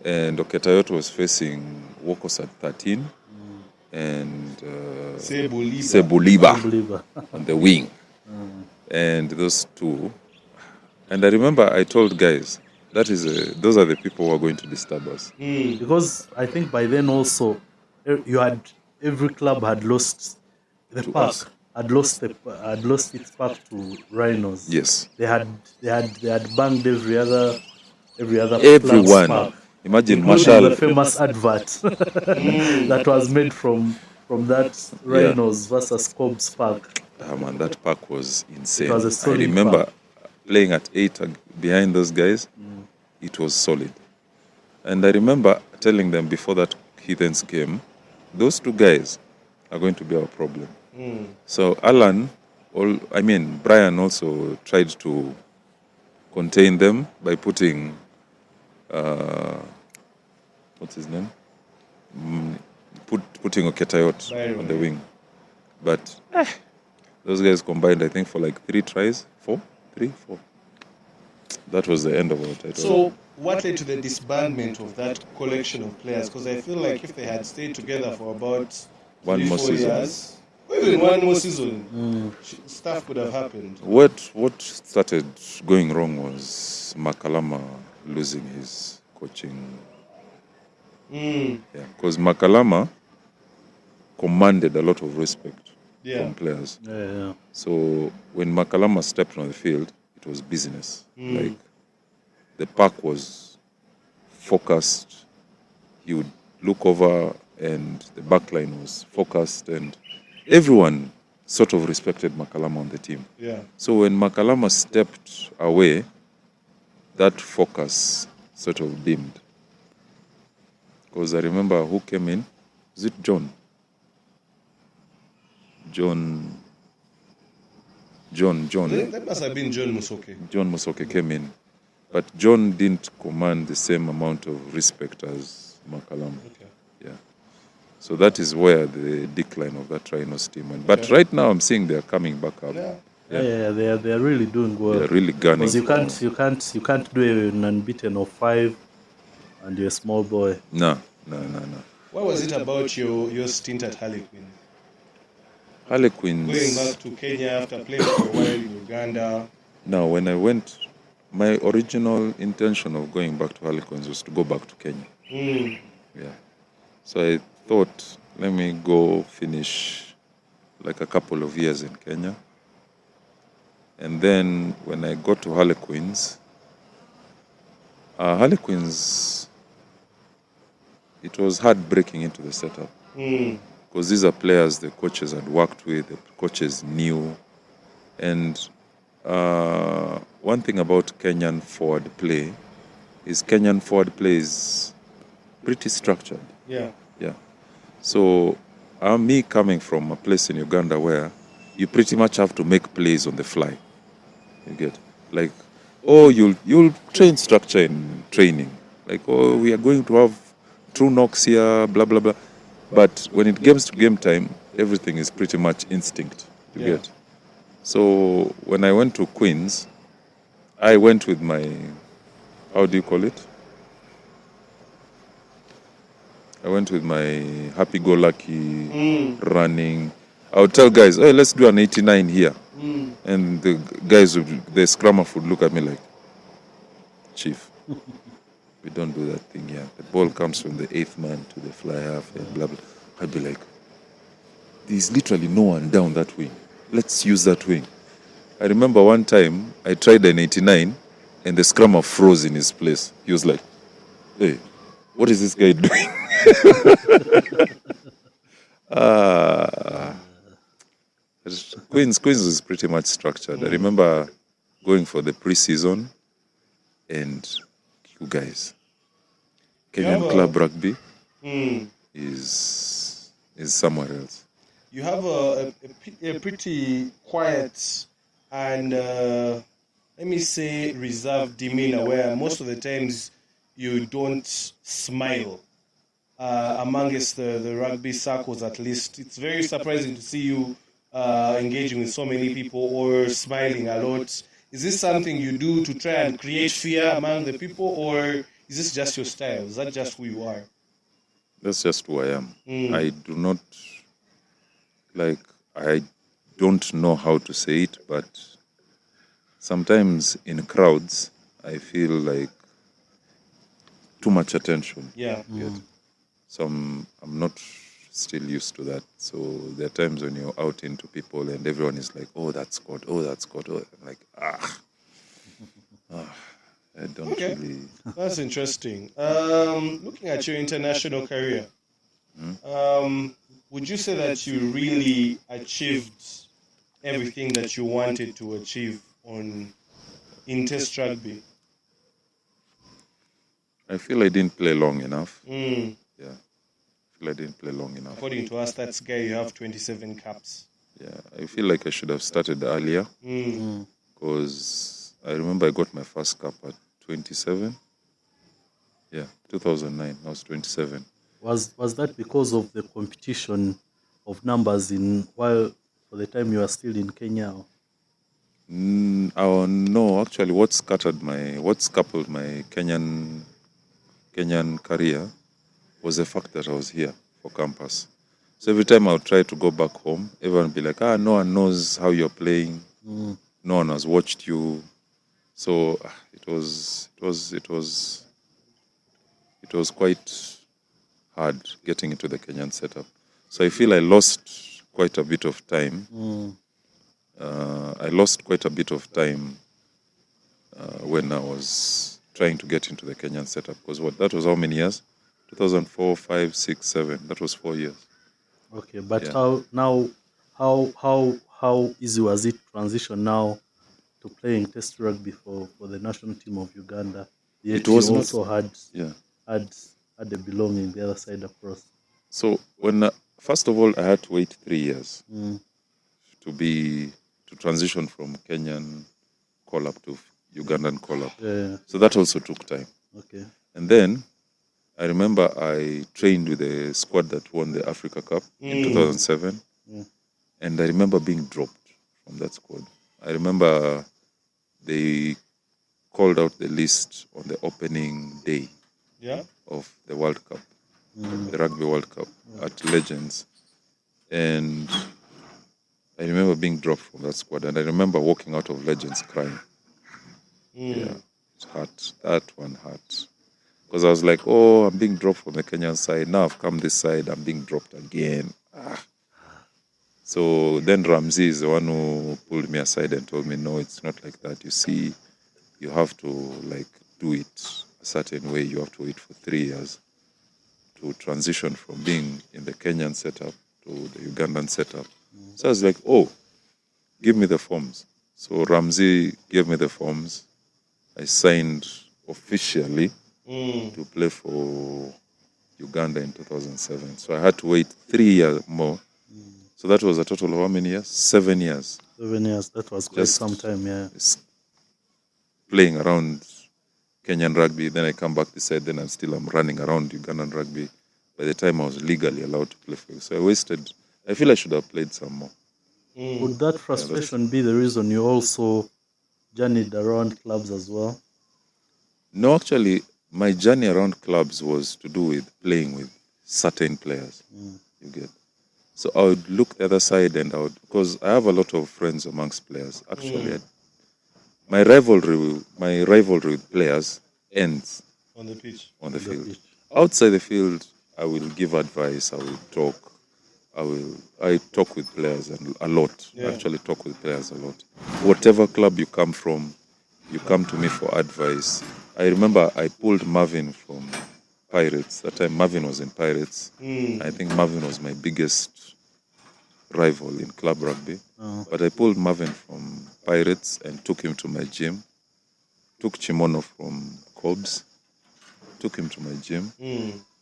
And Oketayot was facing Wokos at 13 and Sebuliba Unbeliever. on the wing. And those two. And I remember I told guys, those are the people who are going to disturb us. Because I think by then also, every club had lost the park. us. Had lost its park to Rhinos. Yes. They had banged every other club's Everyone. park, Imagine including Marshall. the famous advert that was made from that Rhinos versus Cobbs Park. Man, that park was insane. It was a I solid remember park. playing at 8 behind those guys. It was solid. And I remember telling them before that Heathens game, those two guys are going to be our problem. So Brian also tried to contain them by putting, what's his name? Putting Oketayot on the wing. But those guys combined, I think, for like 3 tries. 4. That was the end of our title. So, what led to the disbandment of that collection of players? Because I feel like if they had stayed together for about One more 3-4 season. years, or even one more season, stuff could have happened. What started going wrong was Makalama losing his coaching Yeah, because Makalama commanded a lot of respect Yeah. from players. Yeah. So when Makalama stepped on the field, it was business. Like the pack was focused. He would look over and the back line was focused and everyone sort of respected Makalama on the team. Yeah. So when Makalama stepped away, that focus sort of dimmed. Because I remember who came in. Was it John? John. That must have been John Musoke. John Musoke came in. But John didn't command the same amount of respect as Makalama. Okay. Yeah. So that is where the decline of that Rhinos team went. But right now I'm seeing they're coming back up. Yeah. They are really doing well. They're really gunning. Because you can't do an unbeaten of 5 and you're a small boy. No. What was it about your stint at Harlequin? Going Harlequins. back to Kenya after playing for a while in Uganda. Now, when I went, my original intention of going back to Harlequins was to go back to Kenya. Yeah. So I thought, let me go finish like a couple of years in Kenya. And then when I got to Harlequins, it was hard breaking into the setup. Because these are players the coaches had worked with, the coaches knew. And one thing about Kenyan forward play is pretty structured. Yeah. Yeah. So me coming from a place in Uganda where you pretty much have to make plays on the fly. You get like, you'll train structure in training. Like, we are going to have true knocks here, blah blah blah. But when it comes to game time, everything is pretty much instinct. You get. So when I went to Queens, I went with my, how do you call it? I went with my happy-go-lucky running. I would tell guys, hey, let's do an 89 here. And the guys, the scrummer would look at me like, Chief, we don't do that thing here. The ball comes from the 8th man to the fly half and blah, blah. I'd be like, there's literally no one down that wing. Let's use that wing. I remember one time I tried an 89 and the scrummer froze in his place. He was like, hey, what is this guy doing? Queens is pretty much structured. I remember going for the pre-season and you guys, Kenyan club rugby is somewhere else. You have a pretty quiet and let me say reserved demeanor where most of the times you don't smile amongst the rugby circles. At least it's very surprising to see you engaging with so many people or smiling a lot. Is this something you do to try and create fear among the people, or is this just your style? Is that just who you are? That's just who I am. I do not, I don't know how to say it, but sometimes in crowds, I feel like too much attention. Yeah. So I'm not still used to that. So there are times when you're out into people and everyone is like, oh, that's Scott, oh, that's Scott. Oh, I'm like, I don't really... That's interesting. Looking at your international career, would you say that you really achieved everything that you wanted to achieve in Test rugby? I feel I didn't play long enough. Mm. Yeah, I feel I didn't play long enough. According to us, that's guy, you have 27 caps. Yeah, I feel like I should have started earlier because I remember I got my first cap at 27. Yeah, 2009. I was 27. Was that because of the competition of numbers while for the time you were still in Kenya? No, actually, what scuppered my Kenyan career was the fact that I was here for campus. So every time I would try to go back home, everyone would be like, no one knows how you're playing. No one has watched you. So it was quite hard getting into the Kenyan setup. So I feel I lost quite a bit of time. I lost quite a bit of time when I was trying to get into the Kenyan setup. Because that was how many years? 2004, 5, 6, 7. That was 4 years. Okay, but Yeah. how easy was it transition now to playing test rugby for the national team of Uganda? Yet It was you not- also had Yeah. a belonging the other side across. So when first of all, I had to wait 3 years Mm. to transition from Kenyan call-up to Ugandan call-up. Yeah. So that also took time. Okay. And then I remember I trained with the squad that won the Africa Cup in 2007. And I remember being dropped from that squad. I remember they called out the list on the opening day of the World Cup, the Rugby World Cup at Legends. And I remember being dropped from that squad. And I remember walking out of Legends crying. Yeah, it hurt. That one hurt. Because I was like, oh, I'm being dropped from the Kenyan side. Now I've come this side, I'm being dropped again. So then Ramsey is the one who pulled me aside and told me, no, it's not like that. You see, you have to do it a certain way. You have to wait for 3 years to transition from being in the Kenyan setup to the Ugandan setup. So I was like, oh, give me the forms. So Ramsey gave me the forms. I signed officially to play for Uganda in 2007. So I had to wait 3 years more. So that was a total of how many years? 7 years. 7 years. That was quite some time, yeah. Playing around Kenyan rugby. Then I come back this side. Then I'm running around Ugandan rugby. By the time I was legally allowed to play for you. So I feel I should have played some more. Would that frustration be the reason you also journeyed around clubs as well? No, actually, my journey around clubs was to do with playing with certain players. You get. So I would look the other side because I have a lot of friends amongst players. Actually, my rivalry with players ends On the pitch. on the field. Outside the field, I will give advice. I will talk. I talk with players a lot. Yeah. I actually talk with players a lot. Whatever club you come from, you come to me for advice. I remember I pulled Marvin from Pirates. That time Marvin was in Pirates. I think Marvin was my biggest rival in club rugby. But I pulled Marvin from Pirates and took him to my gym. Took Chimono from Cobbs. Took him to my gym.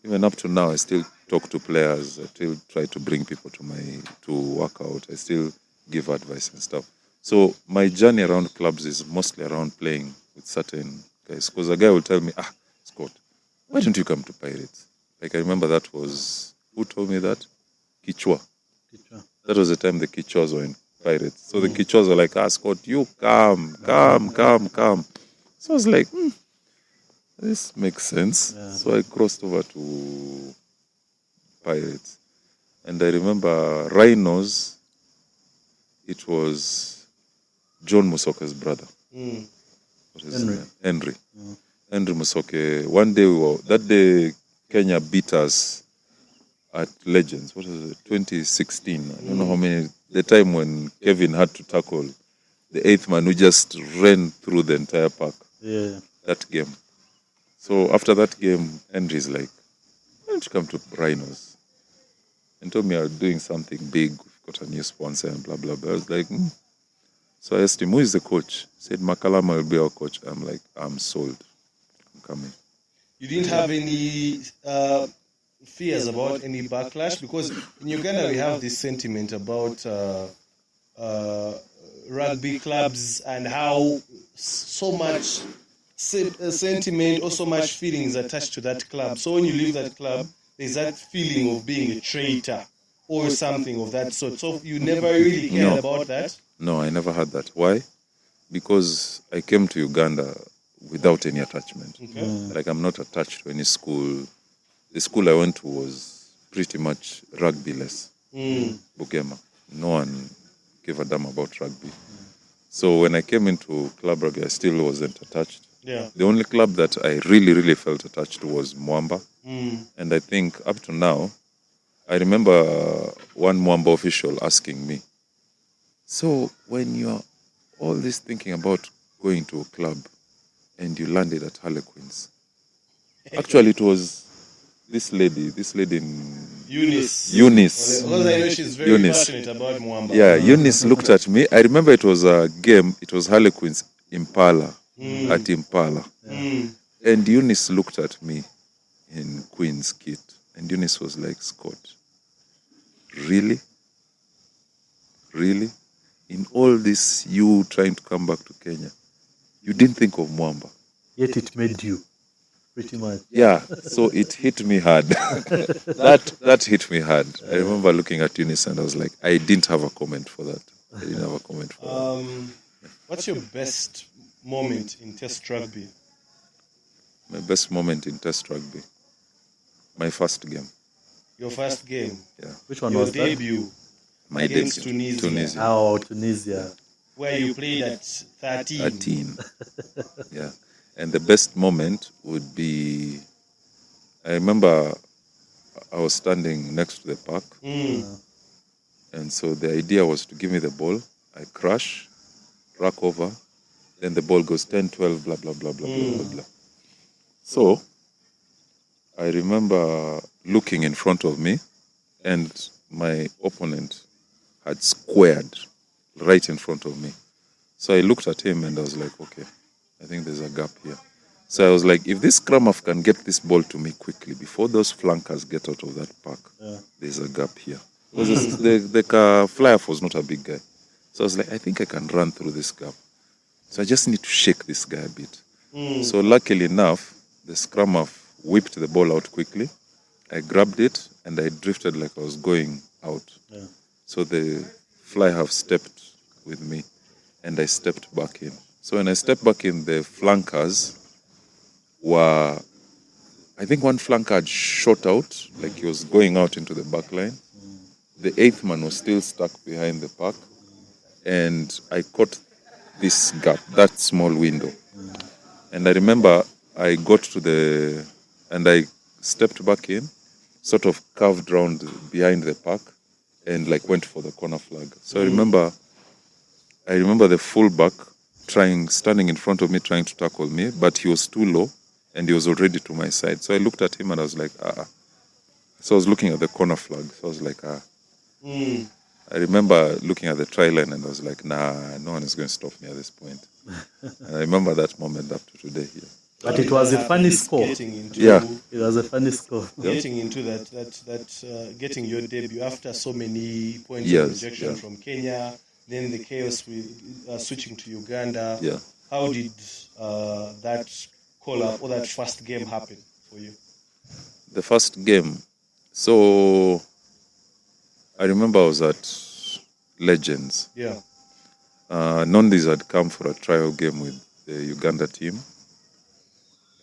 Even up to now, I still talk to players. I still try to bring people to work out. I still give advice and stuff. So my journey around clubs is mostly around playing with certain guys. Because a guy will tell me, Scott, why don't you come to Pirates? Like I remember that was, who told me that? Kichwa. That was the time the Kichwas were in Pirates. So the Kichwas were like, Scott, you come. So I was like, this makes sense. Yeah. So I crossed over to Pirates. And I remember Rhinos, it was John Musoke's brother. What is his name? Henry. Henry Musoke. One day that day Kenya beat us at Legends. What was it? 2016. I don't know how many. The time when Kevin had to tackle the 8th man who just ran through the entire park. Yeah. That game. So after that game, Henry's like, why don't you come to Rhinos? And told me I was doing something big. We've got a new sponsor and blah, blah, blah. I was like, So I asked him, who is the coach? He said, Makalama will be our coach. I'm like, I'm sold. I'm coming. You didn't have any fears about any backlash? Because in Uganda we have this sentiment about rugby clubs and how so much sentiment or so much feelings attached to that club. So when you leave that club, there's that feeling of being a traitor or something of that sort. So you never really cared about that? No, I never had that. Why? Because I came to Uganda without any attachment. Okay. Like I'm not attached to any school. The school I went to was pretty much rugby-less. Bugema. No one gave a damn about rugby. So when I came into club rugby, I still wasn't attached. Yeah. The only club that I really, really felt attached to was Mwamba. Mm. And I think up to now, I remember one Mwamba official asking me, so when you're all this thinking about going to a club and you landed at Harlequins, actually it was this lady in Eunice. Eunice. Because I know she's very Eunice. passionate about Mwamba. Yeah, Eunice looked at me. I remember it was a game, it was Harlequins Impala, at Impala. Mm. And Eunice looked at me in Queen's kit. And Eunice was like, Scott, really? Really? In all this, you trying to come back to Kenya, you didn't think of Mwamba? Yet it made you, pretty much. Yeah, so it hit me hard. that hit me hard. I remember looking at Eunice and I was like, I didn't have a comment for that. I didn't have a comment for that. What's your best moment in Test rugby? My best moment in Test rugby, my first game. Your first game? Yeah. Which one Your was debut My against debut. Tunisia. that? Oh, Tunisia. Where you played at 13. 13. Yeah. And the best moment would be, I remember I was standing next to the park. Mm. And so the idea was to give me the ball. I crash, rack over, then the ball goes 10, 12, blah, blah, blah, blah, blah, blah, blah. So I remember looking in front of me and my opponent had squared right in front of me. So I looked at him and I was like, okay, I think there's a gap here. So I was like, if this scrum half can get this ball to me quickly before those flankers get out of that park, there's a gap here. Because the fly-off was not a big guy. So I was like, I think I can run through this gap. So I just need to shake this guy a bit. So luckily enough, the scrum half whipped the ball out quickly. I grabbed it and I drifted like I was going out. Yeah. So the fly half stepped with me and I stepped back in. So when I stepped back in, the flankers were, I think one flanker had shot out, like he was going out into the back line. The eighth man was still stuck behind the pack. And I caught this gap, that small window. And I remember I got to and I stepped back in, sort of curved round behind the pack and like went for the corner flag. So I remember the fullback standing in front of me, trying to tackle me, but he was too low and he was already to my side. So I looked at him and I was like, So I was looking at the corner flag. So I was like, I remember looking at the try line and I was like, nah, no one is going to stop me at this point. And I remember that moment up to today here. But it was a funny score. Yeah. It was a funny score. Getting into getting your debut after so many points Yes, of rejection yeah. from Kenya, then the chaos with switching to Uganda. Yeah. How did that call-up or that first game happen for you? The first game. So I remember I was at Legends. Yeah. Nondis had come for a trial game with the Uganda team.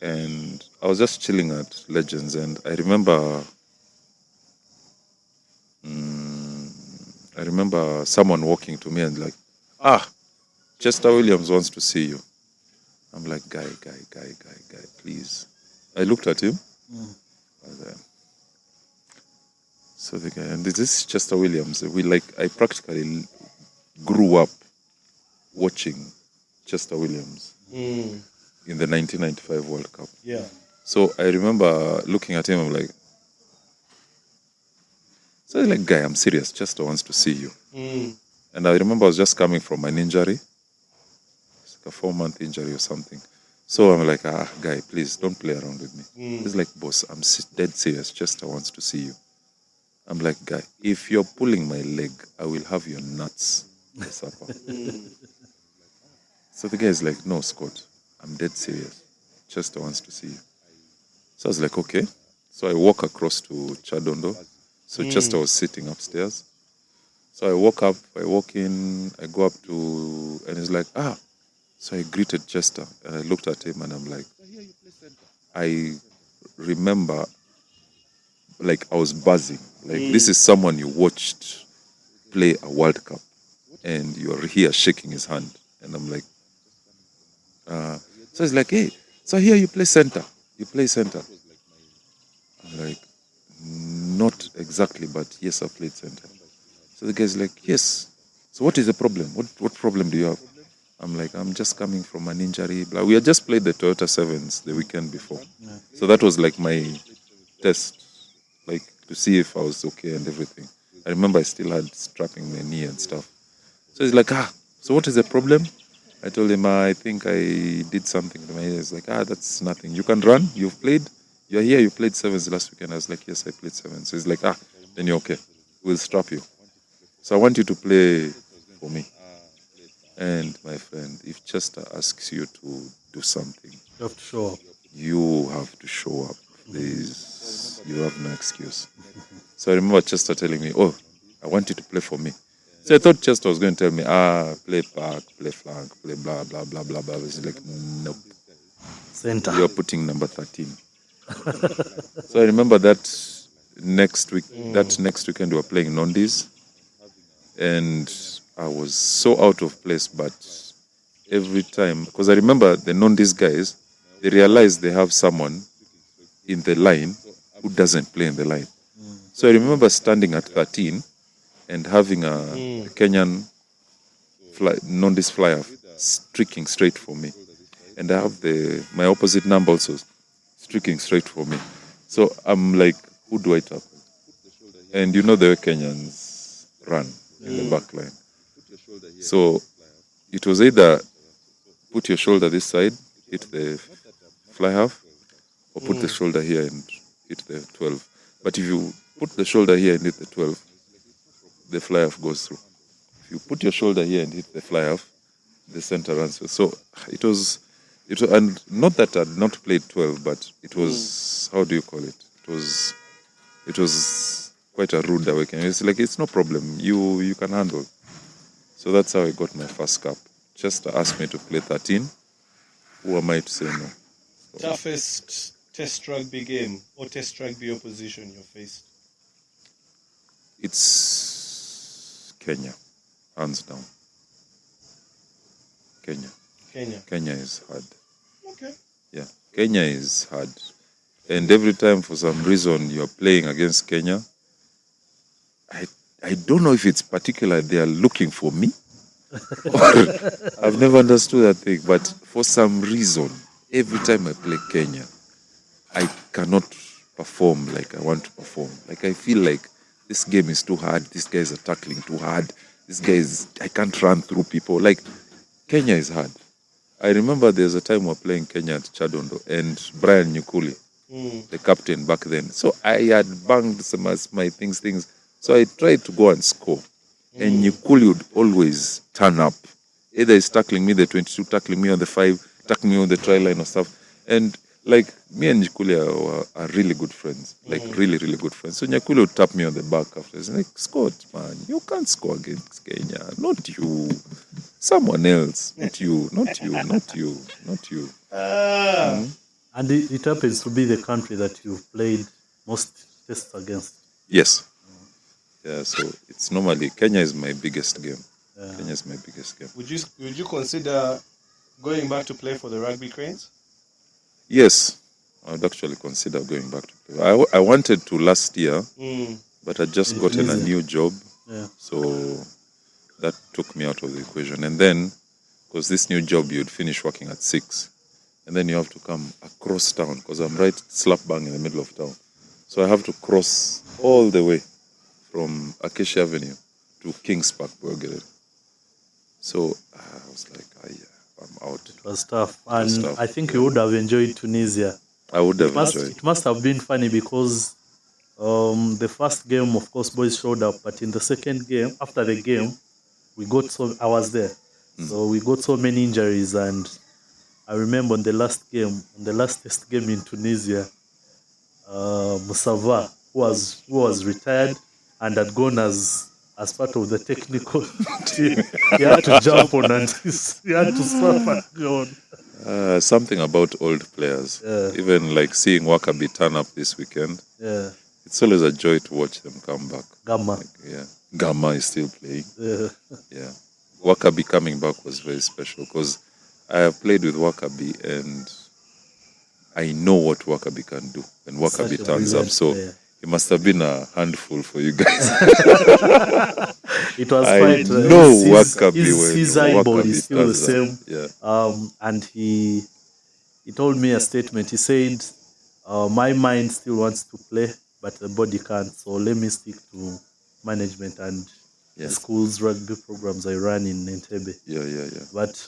And I was just chilling at Legends and I remember someone walking to me and like, Chester Williams wants to see you. I'm like, guy, please. I looked at him. So the guy, and this is Chester Williams. I practically grew up watching Chester Williams in the 1995 World Cup. Yeah. So I remember looking at him, I'm like, so I was like, guy, I'm serious. Chester wants to see you. And I remember I was just coming from an injury. It's like a 4-month injury or something. So I'm like, guy, please don't play around with me. He's like, boss, I'm dead serious. Chester wants to see you. I'm like, guy, if you're pulling my leg, I will have your nuts for supper. So the guy is like, no, Scott, I'm dead serious. Chester wants to see you. So I was like, okay. So I walk across to Chadondo. So Chester was sitting upstairs. So I walk in, I go up to, and he's like, So I greeted Chester and I looked at him and I'm like, I remember, like I was buzzing. Like this is someone you watched play a World Cup and you're here shaking his hand. And I'm like, So he's like, hey, so here you play center. You play center. I'm like, not exactly, but yes, I played center. So the guy's like, yes. So what is the problem? What problem do you have? I'm like, I'm just coming from an injury. Blah. We had just played the Toyota Sevens the weekend before. Yeah. So that was like my test, like to see if I was okay and everything. I remember I still had strapping my knee and stuff. So he's like, so what is the problem? I told him, I think I did something to my ear. He's like, that's nothing. You can run. You've played. You're here. You played sevens last weekend. I was like, yes, I played sevens. So he's like, then you're okay. We'll strap you. So I want you to play for me. And my friend, if Chester asks you to do something, You have to show up. you have to show up. You have no excuse. So I remember Chester telling me, I want you to play for me. So I thought Chester was going to tell me, play back, play flank, play blah, blah, blah, blah, blah. He's like, nope. Center. You're putting number 13. So I remember that next weekend we were playing Nondis. And I was so out of place, but every time, because I remember the Nondis guys, they realized they have someone in the line who doesn't play in the line. So I remember standing at 13 and having a Kenyan Nondis flyer streaking straight for me. And I have my opposite number also streaking straight for me. So I'm like, who do I tackle? And you know the way Kenyans run in the back line. So it was either put your shoulder this side, hit the fly half, or put the shoulder here and hit the 12. But if you put the shoulder here and hit the 12, the fly half goes through. If you put your shoulder here and hit the fly half, the center runs through. So it was, and not that I'd not played 12, but it was, how do you call it? It was quite a rude awakening. It's like, it's no problem. You can handle. So that's how I got my first cap. Chester asked me to play 13. Who am I to say no? So, Toughest test rugby game or test rugby opposition you faced? it's Kenya, hands down. Kenya is hard. Okay. Yeah, Kenya is hard. And every time, for some reason, you're playing against Kenya, I don't know if it's particular they are looking for me. Or I've never understood that thing. But for some reason, every time I play Kenya, I cannot perform like I want to perform. Like I feel like this game is too hard. These guys are tackling too hard. I can't run through people. Like Kenya is hard. I remember there's a time we were playing Kenya at Chadondo and Brian Nyukuli, the captain back then. So I had banged some of my things. So I tried to go and score. And Nyukuli would always turn up. Either he's tackling me, the 22, tackling me on the 5, tackling me on the try line or stuff. And like me and Nyukuli are really good friends. Like really, really good friends. So Nyukuli would tap me on the back after. He's like, Scott, man, you can't score against Kenya. Not you. Someone else. Not you. And it happens to be the country that you've played most tests against. Yes. Yeah, so it's normally Kenya is my biggest game. Kenya is my biggest game. Would you consider going back to play for the Rugby Cranes? Yes, I would actually consider going back to play. I wanted to last year, but I just gotten a new job. Yeah. So that took me out of the equation. And then, because this new job, you'd finish working at 6. And then you have to come across town, because I'm right slap bang in the middle of town. So I have to cross all the way from Acacia Avenue to Kings Park, Burger. So I was like, I'm out. It was tough. And I think you would have enjoyed Tunisia. I would have enjoyed. It must have been funny because the first game, of course, boys showed up. But in the second game, after the game, I was there. So we got so many injuries. And I remember on the last test game in Tunisia, Musava, who was retired and had gone as part of the technical team, he had to jump on and he had to swap and go on. Something about old players. Even like seeing Wakabi turn up this weekend. Yeah. It's always a joy to watch them come back. Gamma. Gamma is still playing. Yeah. Yeah. Wakabi coming back was very special because I have played with Wakabi, and I know what Wakabi can do when Wakabi Such a turns up. brilliant So player. it must have been a handful for you guys. It was I quite. know Wakabi His when eyeball Wakabi is still the turns up. same. Yeah. And he told me a statement. He said, "My mind still wants to play, but the body can't. So let me stick to management and the Yes. school's rugby programs I ran in Entebbe." Yeah. But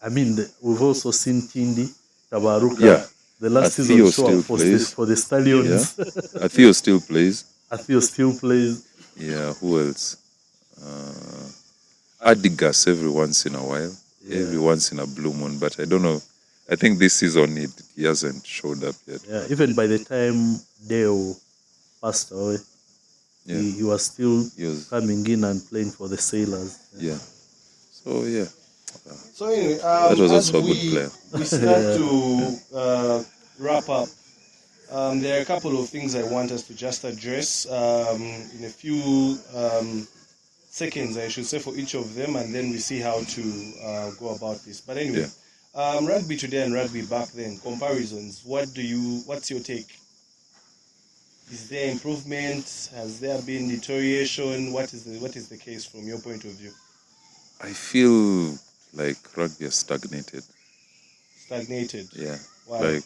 I mean, we've also seen Tindi Tabaruka. Yeah. The last Atheo season show still up plays. for the Stallions. Yeah. Atheo still plays. Atheo still plays. Yeah. Who else? Adigas every once in a while. Yeah. Every once in a blue moon. But I don't know. I think this season he hasn't showed up yet. Yeah, even by the time Deo passed away, Yeah. he was still He was- coming in and playing for the Sailors. Yeah. So yeah. So anyway, That was as also a good player. we start to wrap up, there are a couple of things I want us to just address in a few seconds, I should say, for each of them, and then we see how to go about this. But anyway, rugby today and rugby back then, comparisons. What's your take? Is there improvement? Has there been deterioration? What is the case from your point of view? I feel like rugby has stagnated. Stagnated. Yeah. Why?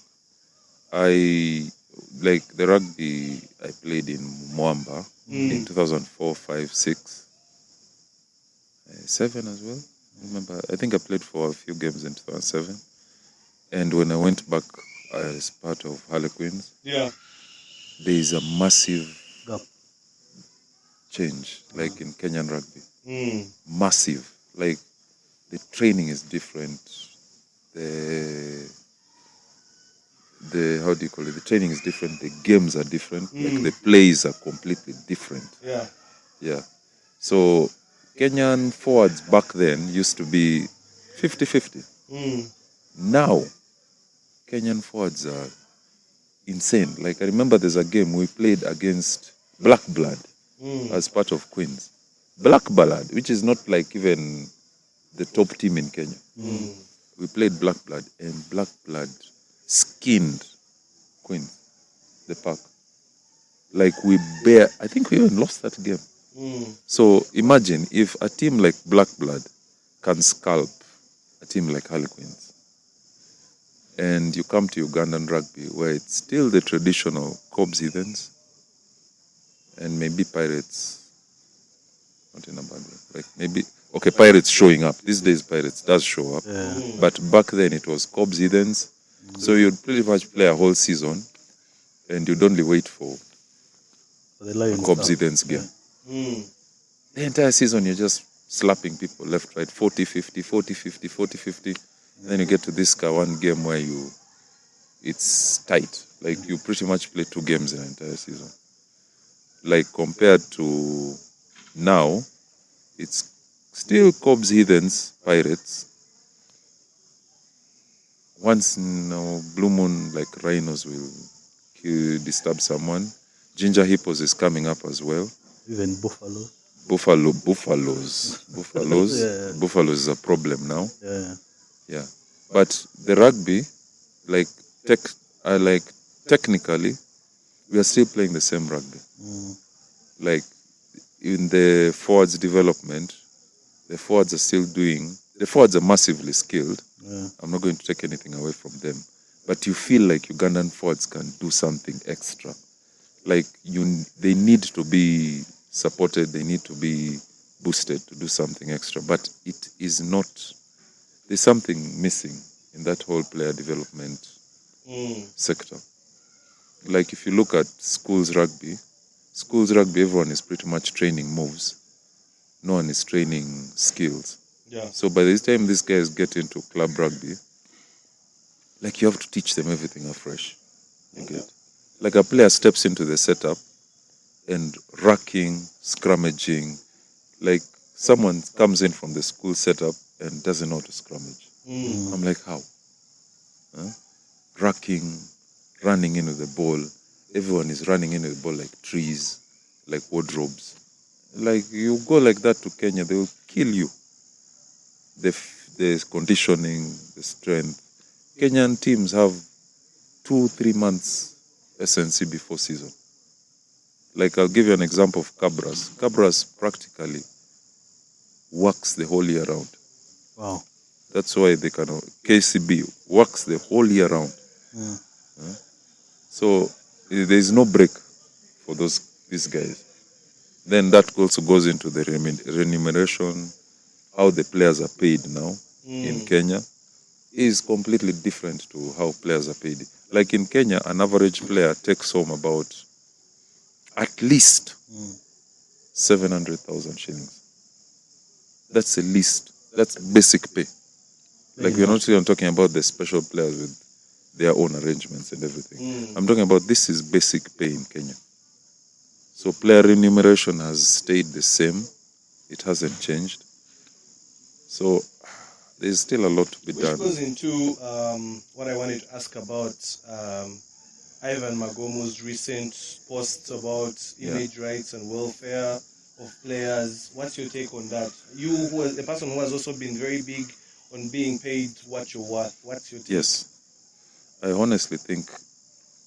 Like the rugby I played in Mwamba in 2004, 5, 6, 7 as well. Remember, I think I played for a few games in 2007. And when I went back as part of Harlequins, Yeah. there is a massive Gap. change, like in Kenyan rugby. Mm. Massive. Like the training is different. The how do you call it? The training is different. The games are different. Like the plays are completely different. Yeah. Yeah. So Kenyan forwards back then used to be 50-50. Mm. Now Kenyan forwards are insane. Like I remember there's a game we played against Black Blood as part of Queens. Black Blood, which is not like even the top team in Kenya. We played Black Blood, and Black Blood skinned Queens, the park. Like I think we even lost that game. So imagine if a team like Black Blood can scalp a team like Harlequins, and you come to Ugandan rugby where it's still the traditional Cobs Heathens and maybe Pirates, not in a bad way, like maybe, okay, Pirates showing up. These days Pirates does show up, but back then it was Cobs Heathens. So you'd pretty much play a whole season and you'd only wait for The a Lions. Cobs Heathens game. The entire season you're just slapping people left, right, 40-50, 40-50, 40-50. Then you get to this one game where it's tight. Like you pretty much play 2 games in an entire season. Like compared to now, it's still Cobs Heathens, Pirates. Once in Blue Moon, like Rhinos will disturb someone. Ginger Hippos is coming up as well. Even Buffalo. Buffaloes. Yeah. Buffaloes is a problem now. Yeah. Yeah, but the rugby, technically, we are still playing the same rugby. Like in the forwards development, the forwards are massively skilled. Yeah. I'm not going to take anything away from them, but you feel like Ugandan forwards can do something extra. Like they need to be supported, they need to be boosted to do something extra, but it is not. There's something missing in that whole player development sector. Like if you look at schools rugby, everyone is pretty much training moves. No one is training skills. Yeah. So by the time these guys get into club rugby, like you have to teach them everything afresh. You get? Like a player steps into the setup and rucking, scrummaging, like someone comes in from the school setup and doesn't know how to scrummage. I'm like, how? Huh? Rucking, running into the ball. Everyone is running into the ball like trees, like wardrobes. Like you go like that to Kenya, they will kill you. the conditioning, the strength. Kenyan teams have 2-3 months SNC before season. Like I'll give you an example of Cabras. Cabras practically works the whole year round. Wow. That's why they can. KCB works the whole year round. So there is no break for these guys. Then that also goes into the remuneration, how the players are paid now in Kenya is completely different to how players are paid. Like in Kenya, an average player takes home about at least 700,000 shillings. That's the least. That's basic pay. Like we're not even talking about the special players with their own arrangements and everything. I'm talking about this is basic pay in Kenya. So player remuneration has stayed the same. It hasn't changed. So there's still a lot to be done. Which goes into what I wanted to ask about Ivan Magomo's recent posts about image rights and welfare of players. What's your take on that? You, who is a person who has also been very big on being paid what you're worth. What's your take? Yes. I honestly think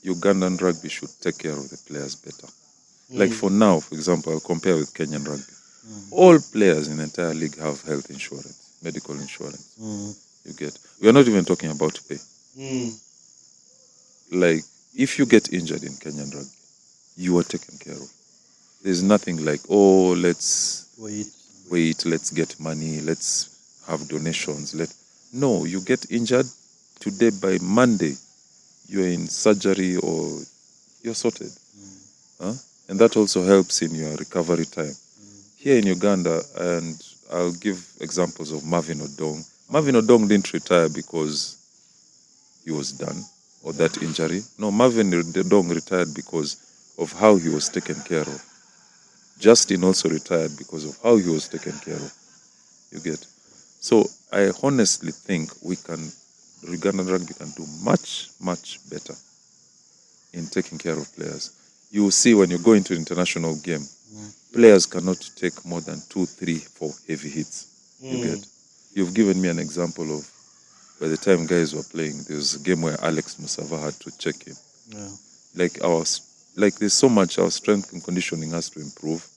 Ugandan rugby should take care of the players better. Like for now, for example, I'll compare with Kenyan rugby. All players in the entire league have health insurance, medical insurance. You get. We are not even talking about pay. Like, if you get injured in Kenyan rugby, you are taken care of. There's nothing like, oh, let's wait, let's get money, let's have donations. No, you get injured today, by Monday, you're in surgery or you're sorted. And that also helps in your recovery time. Here in Uganda, and I'll give examples of Marvin Odong. Marvin Odong didn't retire because he was done or that injury. No, Marvin Odong retired because of how he was taken care of. Justin also retired because of how he was taken care of. You get. So I honestly think Ugandan rugby can do much, much better in taking care of players. You will see when you go into international game, players cannot take more than 2, 3, 4 heavy hits. You get. You've given me an example of by the time guys were playing, there was a game where Alex Musava had to check him. Like there's so much, our strength and conditioning has to improve,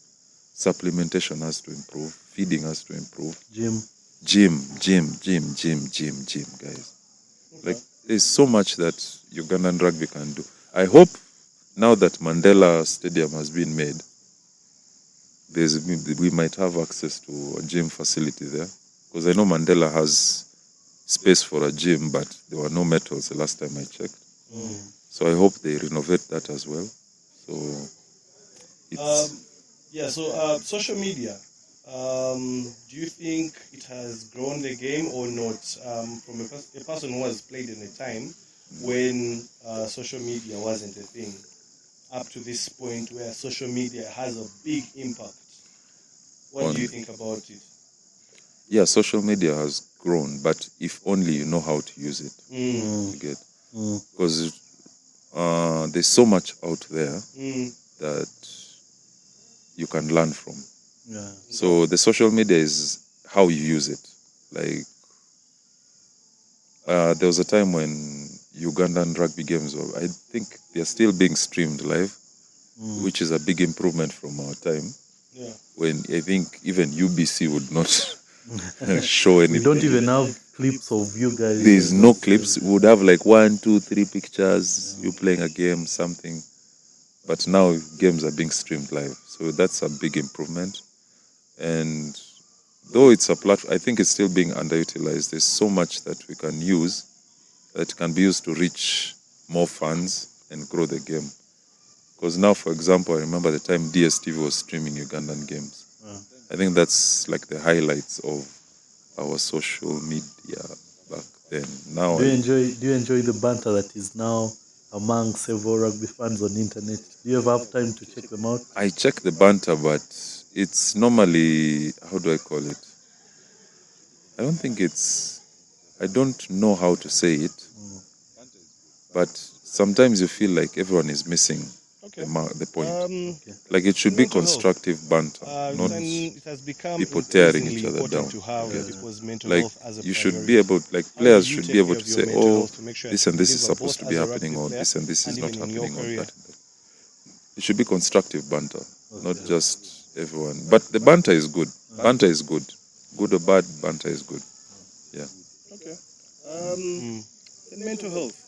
supplementation has to improve, feeding has to improve. Gym, guys. Like there's so much that Ugandan rugby can do. I hope now that Mandela Stadium has been made, we might have access to a gym facility there. Because I know Mandela has space for a gym, but there were no metals the last time I checked. So I hope they renovate that as well. So it's... social media. Do you think it has grown the game or not? From a person who has played in a time when social media wasn't a thing, up to this point where social media has a big impact. What do you think about it? Yeah, social media has grown, but if only you know how to use it. You get. Because there's so much out there that you can learn from. So the social media is how you use it. Like there was a time when Ugandan rugby games were, I think they're still being streamed live, which is a big improvement from our time. When I think even UBC would not show anything. We don't even have clips of you guys. There's no clips. We would have like 1, 2, 3 pictures, you playing a game, something. But now games are being streamed live. So that's a big improvement. And though it's a platform, I think it's still being underutilized. There's so much that we can use that can be used to reach more fans and grow the game. Because now, for example, I remember the time DSTV was streaming Ugandan games. I think that's like the highlights of our social media back then. Now, do you enjoy the banter that is now among several rugby fans on the internet? Do you ever have time to check them out? I check the banter, but it's normally, how do I call it? I don't know how to say it, but sometimes you feel like everyone is missing Okay. the point. Okay. Like it should be Mental health. constructive banter, not It has become people tearing increasingly each other important down. to have Yeah. people's mental Like health as a you should priority. be able, like How players do you should take be able care to of your say, mental oh, health to make sure this that and you this is deliver supposed both to be as a happening, rugby or player this and this is and not even in your happening, or career? that. It should be constructive banter, not just everyone. But the banter is good. Banter is good. Good or bad, banter is good. Yeah. Okay. Mental health.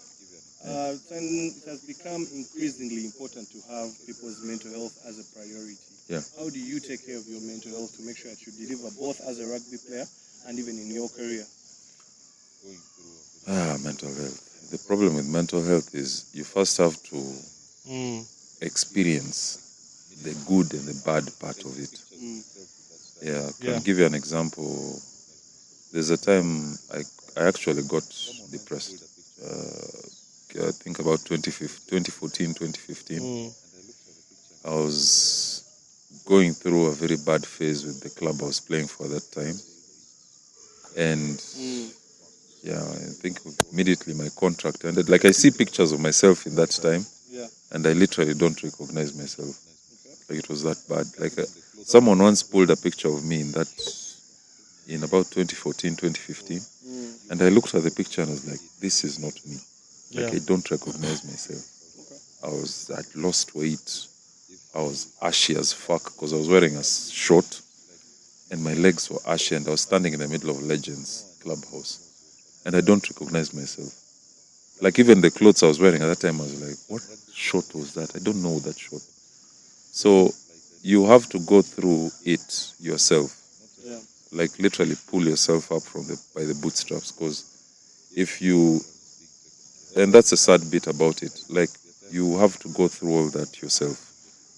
Then it has become increasingly important to have people's mental health as a priority. Yeah. How do you take care of your mental health to make sure that you deliver both as a rugby player and even in your career? Mental health. The problem with mental health is you first have to experience the good and the bad part of it. Yeah, I can give you an example. There's a time I actually got depressed. I think about 2014, 2015. I was going through a very bad phase with the club I was playing for that time. And yeah, I think immediately my contract ended. Like I see pictures of myself in that time, and I literally don't recognize myself. Like it was that bad. Like someone once pulled a picture of me in about 2014, 2015, and I looked at the picture and I was like, this is not me. Like I don't recognize myself. I'd lost weight. I was ashy as fuck because I was wearing a short and my legs were ashy, and I was standing in the middle of Legends Clubhouse and I don't recognize myself. Like even the clothes I was wearing at that time, I was like, what short was that? I don't know that short. So you have to go through it yourself. Like literally pull yourself up by the bootstraps, because and that's a sad bit about it. Like you have to go through all that yourself.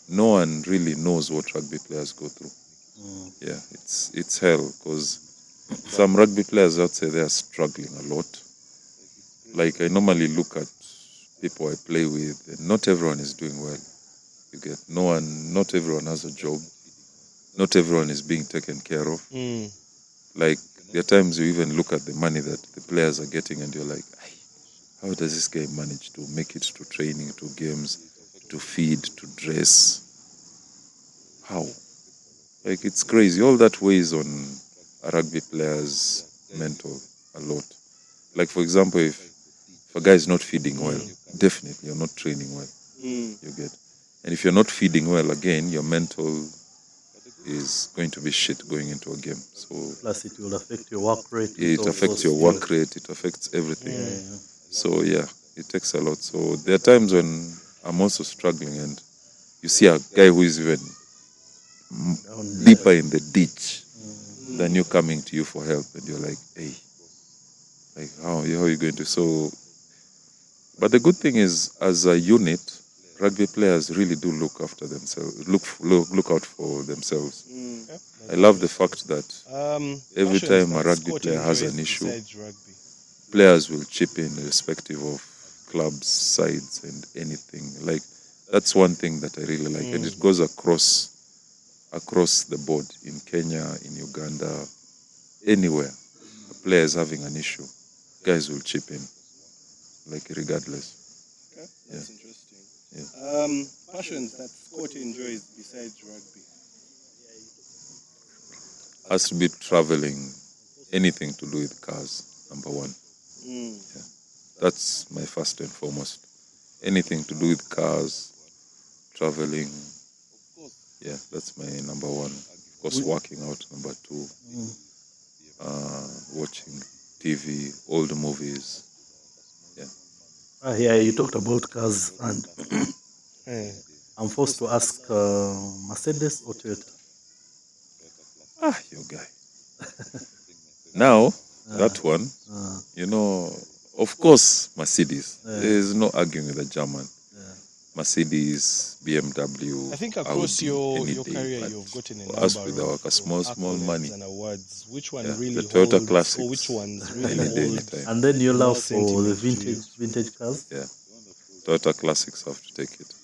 No one really knows what rugby players go through. Yeah, it's hell, because some rugby players out there, they are struggling a lot. Like I normally look at people I play with, and not everyone is doing well. You get not everyone has a job. Not everyone is being taken care of. Like there are times you even look at the money that the players are getting and you're like, how does this guy manage to make it to training, to games, to feed, to dress? How? Like it's crazy. All that weighs on a rugby player's mental a lot. Like for example, if a guy is not feeding well, definitely you're not training well. You get. And if you're not feeding well, again, your mental is going to be shit going into a game. So plus it will affect your work rate. it affects your work rate, it affects everything. So yeah, it takes a lot. So there are times when I'm also struggling and you see a guy who is even deeper in the ditch than you coming to you for help, and you're like, hey, like how are you going to? So but the good thing is, as a unit, rugby players really do look after themselves, look out for themselves. I love the fact that every time a rugby player has an issue, players will chip in irrespective of clubs, sides, and anything. Like that's one thing that I really like, and it goes across the board in Kenya, in Uganda, anywhere. A player is having an issue, guys will chip in, like regardless. Okay, that's interesting. Yeah. Passions that Scott enjoys besides rugby. Has to be traveling, anything to do with cars, number one. Yeah. That's my first and foremost. Anything to do with cars, traveling. Yeah, that's my number one. Of course, working out, number two. Watching TV, old movies. Yeah. Yeah, you talked about cars, and I'm forced to ask Mercedes or Toyota? You guy. Now, that one, of course, Mercedes. There is no arguing with a German. Mercedes, BMW. I think across your career, you've gotten a number us with our small money and awards. Which one the really Toyota holds, Classics. or which ones really Any day, hold? anytime. And then you love for the sentiment to you. vintage cars? Yeah, Toyota Classics have to take it.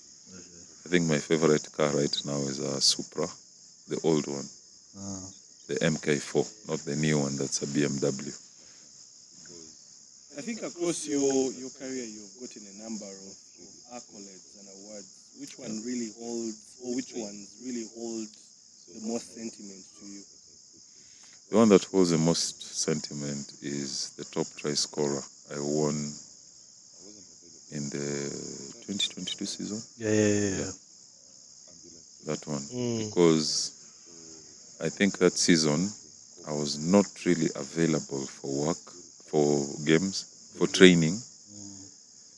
I think my favorite car right now is a Supra, the old one, the MK4, not the new one. That's a BMW. I think across your career, you've gotten a number of accolades and awards. which one really holds, or which ones really hold the most sentiment to you? The one that holds the most sentiment is the top try scorer I won in the 2022 season. Yeah. That one. Because I think that season I was not really available for work, for games, for training.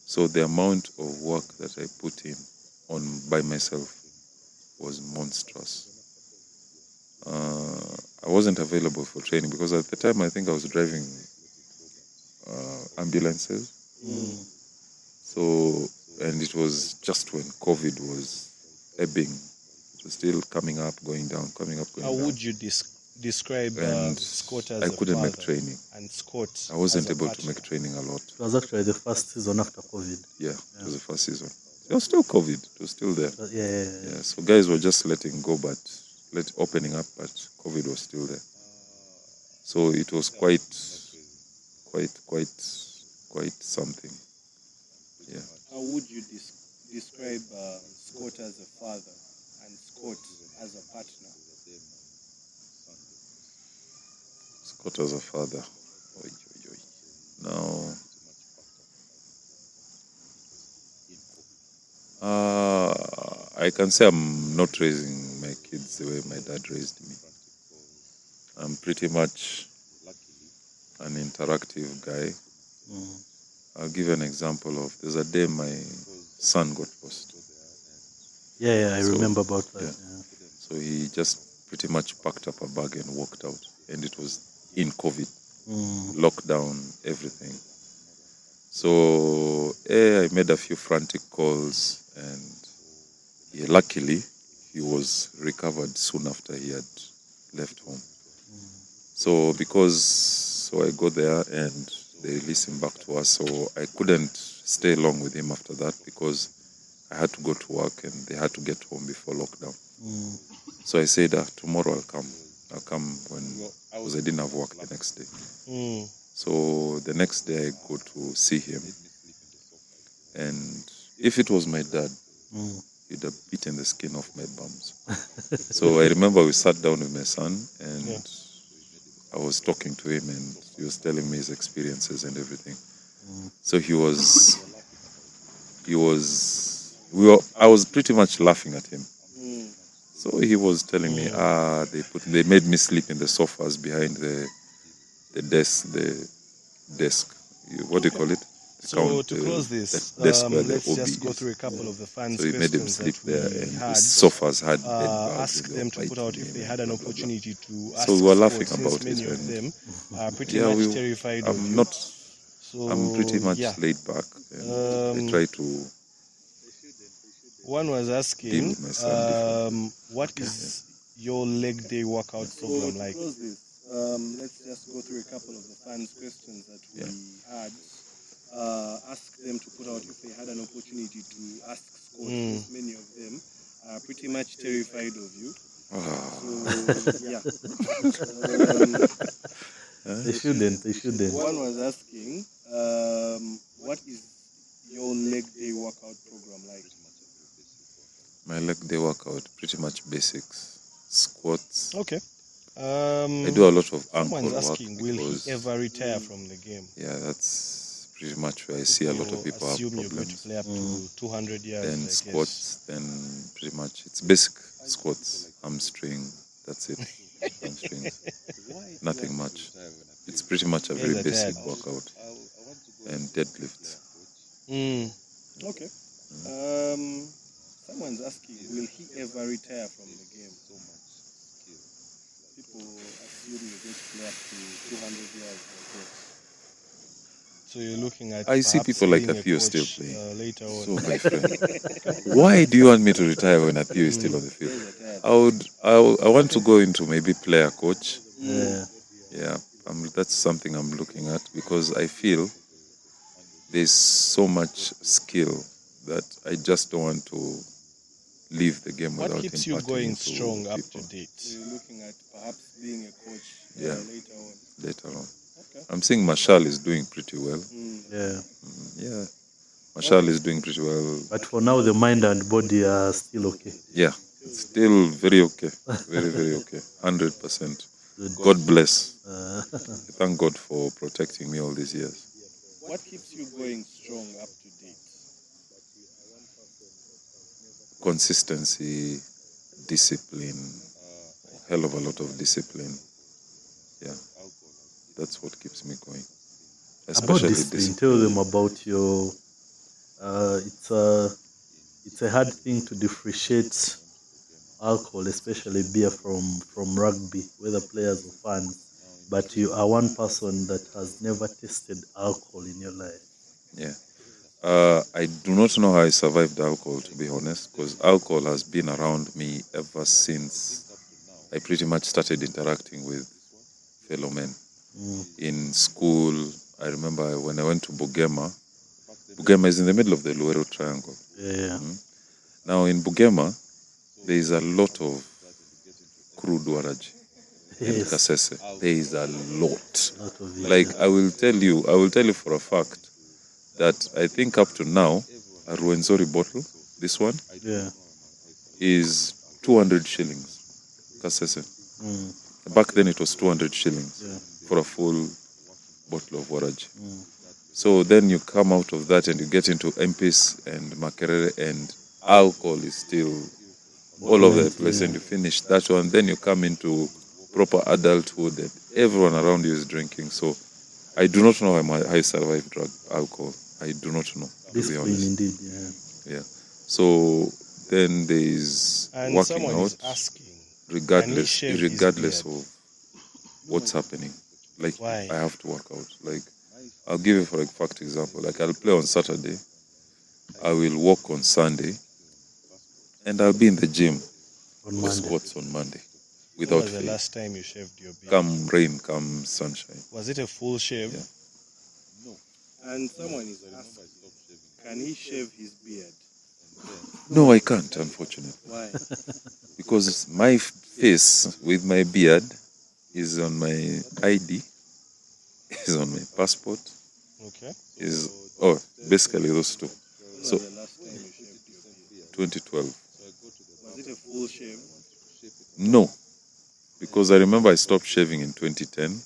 So the amount of work that I put in on by myself was monstrous. I wasn't available for training because at the time I think I was driving ambulances. So, and it was just when COVID was ebbing. It was still coming up, going down, coming up, going down. How would you describe And Scott as I a couldn't make father training. and Scott I wasn't as a able partner? to make training a lot. It was actually the first season after COVID. Yeah, it was the first season. It was still COVID. It was still there. But yeah. Yeah, so guys were just letting go, but opening up, but COVID was still there. So it was quite something. Yeah. How would you describe Scott as a father and Scott as a partner? Scott as a father. Oy. Now, I can say I'm not raising my kids the way my dad raised me. I'm pretty much an interactive guy. I'll give you an example of, there's a day my son got lost. Yeah, I So, remember about that. yeah. Yeah. So he just pretty much packed up a bag and walked out. And it was in COVID, lockdown, everything. So I made a few frantic calls, and luckily he was recovered soon after he had left home. So I go there and they released him back to us. So I couldn't stay long with him after that because I had to go to work and they had to get home before lockdown. So I said, tomorrow I'll come. I'll come because I didn't have work the next day. So the next day I go to see him. And if it was my dad, he'd have beaten the skin off my bums. So I remember we sat down with my son and I was talking to him and he was telling me his experiences and everything. So I was pretty much laughing at him. So he was telling me, they made me sleep in the sofas behind the desk. What do you call it? So to close this, let's just go through a couple of the fans' So he made him questions sleep that there, we and had. the sofas had bed bugs. Ask them to put out if they had an opportunity to ask So we were laughing Scott, about since it, many of and them are pretty much terrified of you. I'm pretty much laid back, and I try to. One was Deal asking, with my son what is your leg day workout program like? Let's just go through a couple of the fans' questions that we had. Ask them to put out if they had an opportunity to ask Scott, since many of them are pretty much terrified of you. They shouldn't. One was asking, what is your leg day workout program like? My leg day workout, pretty much basics, squats. Okay. I do a lot of ankle Someone's work. asking, will he ever retire from the game? Yeah, that's pretty much where I see a lot of people have assume you're going to problems. play up to 200 yards. Then I guess. squats, then pretty much it's basic squats, hamstring. That's it. Hamstrings. Nothing much. It's pretty much a very Guys are basic tired. workout. And deadlifts. Okay. Someone's asking, will he ever retire from the game? People assume you're going to play up to 200 yards. I guess. So you're looking at. I see perhaps people like being a Athio coach, still playing. Later on. So my friend, why do you want me to retire when Athio is still on the field? I want to go into maybe player coach. Yeah, that's something I'm looking at because I feel there's so much skill that I just don't want to leave the game without What keeps you imparting going into strong people. up to date? So you're looking at perhaps being a coach later on. Okay. I'm seeing Marshall is doing pretty well. Yeah. Yeah. Marshall is doing pretty well. But for now, the mind and body are still okay. Yeah, it's still very okay. Very, very okay. 100%. Good. God bless. Uh, Thank God for protecting me all these years. What keeps you going strong up to date? Consistency, discipline, a hell of a lot of discipline. Yeah, that's what keeps me going. about discipline, tell them about your. It's a hard thing to differentiate alcohol, especially beer, from rugby, whether players or fans. But you are one person that has never tasted alcohol in your life. Yeah. I do not know how I survived alcohol, to be honest, because alcohol has been around me ever since I pretty much started interacting with fellow men. In school, I remember when I went to Bugema. Bugema is in the middle of the Luero Triangle. Yeah. Now in Bugema, there is a lot of crude waraji and Yes. kasese. There is a lot. Lot of it. Like I will tell you for a fact that I think up to now, a Ruenzori bottle, this one, Yeah. is 200 shillings. Kasese. Back then it was 200 shillings Yeah. for a full bottle of waraji. So then you come out of that and you get into MPs and Makerere, and alcohol is still all over the place, and you finish that one. Then you come into proper adulthood and everyone around you is drinking. So I do not know how I survived alcohol. I do not know, to be Discipline honest. indeed, yeah. Yeah. So then there is And working someone out, is asking, regardless shave his regardless beard? of what's happening. Like Why? I have to work out. Like I'll give you for a fact example. Like I'll play on Saturday, I will walk on Sunday, and I'll be in the gym On for Monday. squats on Monday when without was the fail. last time you shaved your beard? Come rain, come sunshine. Was it a full shave? Yeah. And someone is asking, can he shave his beard? No, I can't, unfortunately, Why? because my face with my beard is on my ID, is on my passport, Okay. is basically those two. So The last time you shaved your beard? 2012. Was it a full shave? No, because I remember I stopped shaving in 2010,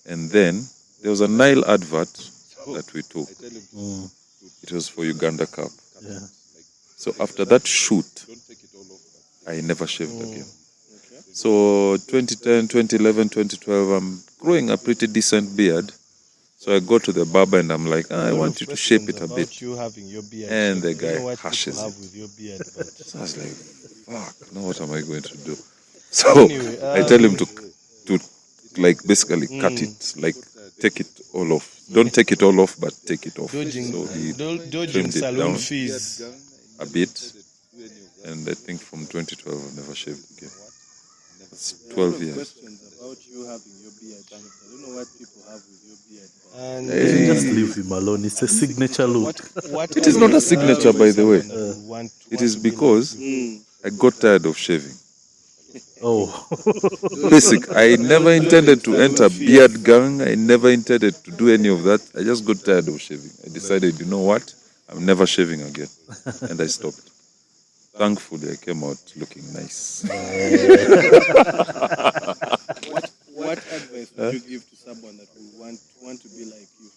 and then there was a Nile advert that we took. It was for Uganda Cup. Yeah. So after that shoot, I never shaved again. Okay. So 2010, 2011, 2012, I'm growing a pretty decent beard. So I go to the barber and I'm like, I want you to shape it a About bit. you having your beard And the shaved. I don't guy know what hashes people have it. with your beard, but So I was like, fuck, now what am I going to do? So Anyway, I tell him to like basically cut it, like take it all off. Don't take it all off, but take it off. dodging, So he dodging trimmed it salon down fees. a bit, and I think from 2012 I've never shaved again. That's 12 years. Questions about you having your beard shaved. I don't know what people have with your beard. And You should just leave him alone. It's a signature look. what It is not a signature, by the way. It is to be because I got tired of shaving. Oh. Basic. I never intended to enter beard gang. I never intended to do any of that. I just got tired of shaving. I decided, you know what? I'm never shaving again. And I stopped. Thankfully, I came out looking nice. What advice would you give to someone that would want to be like you?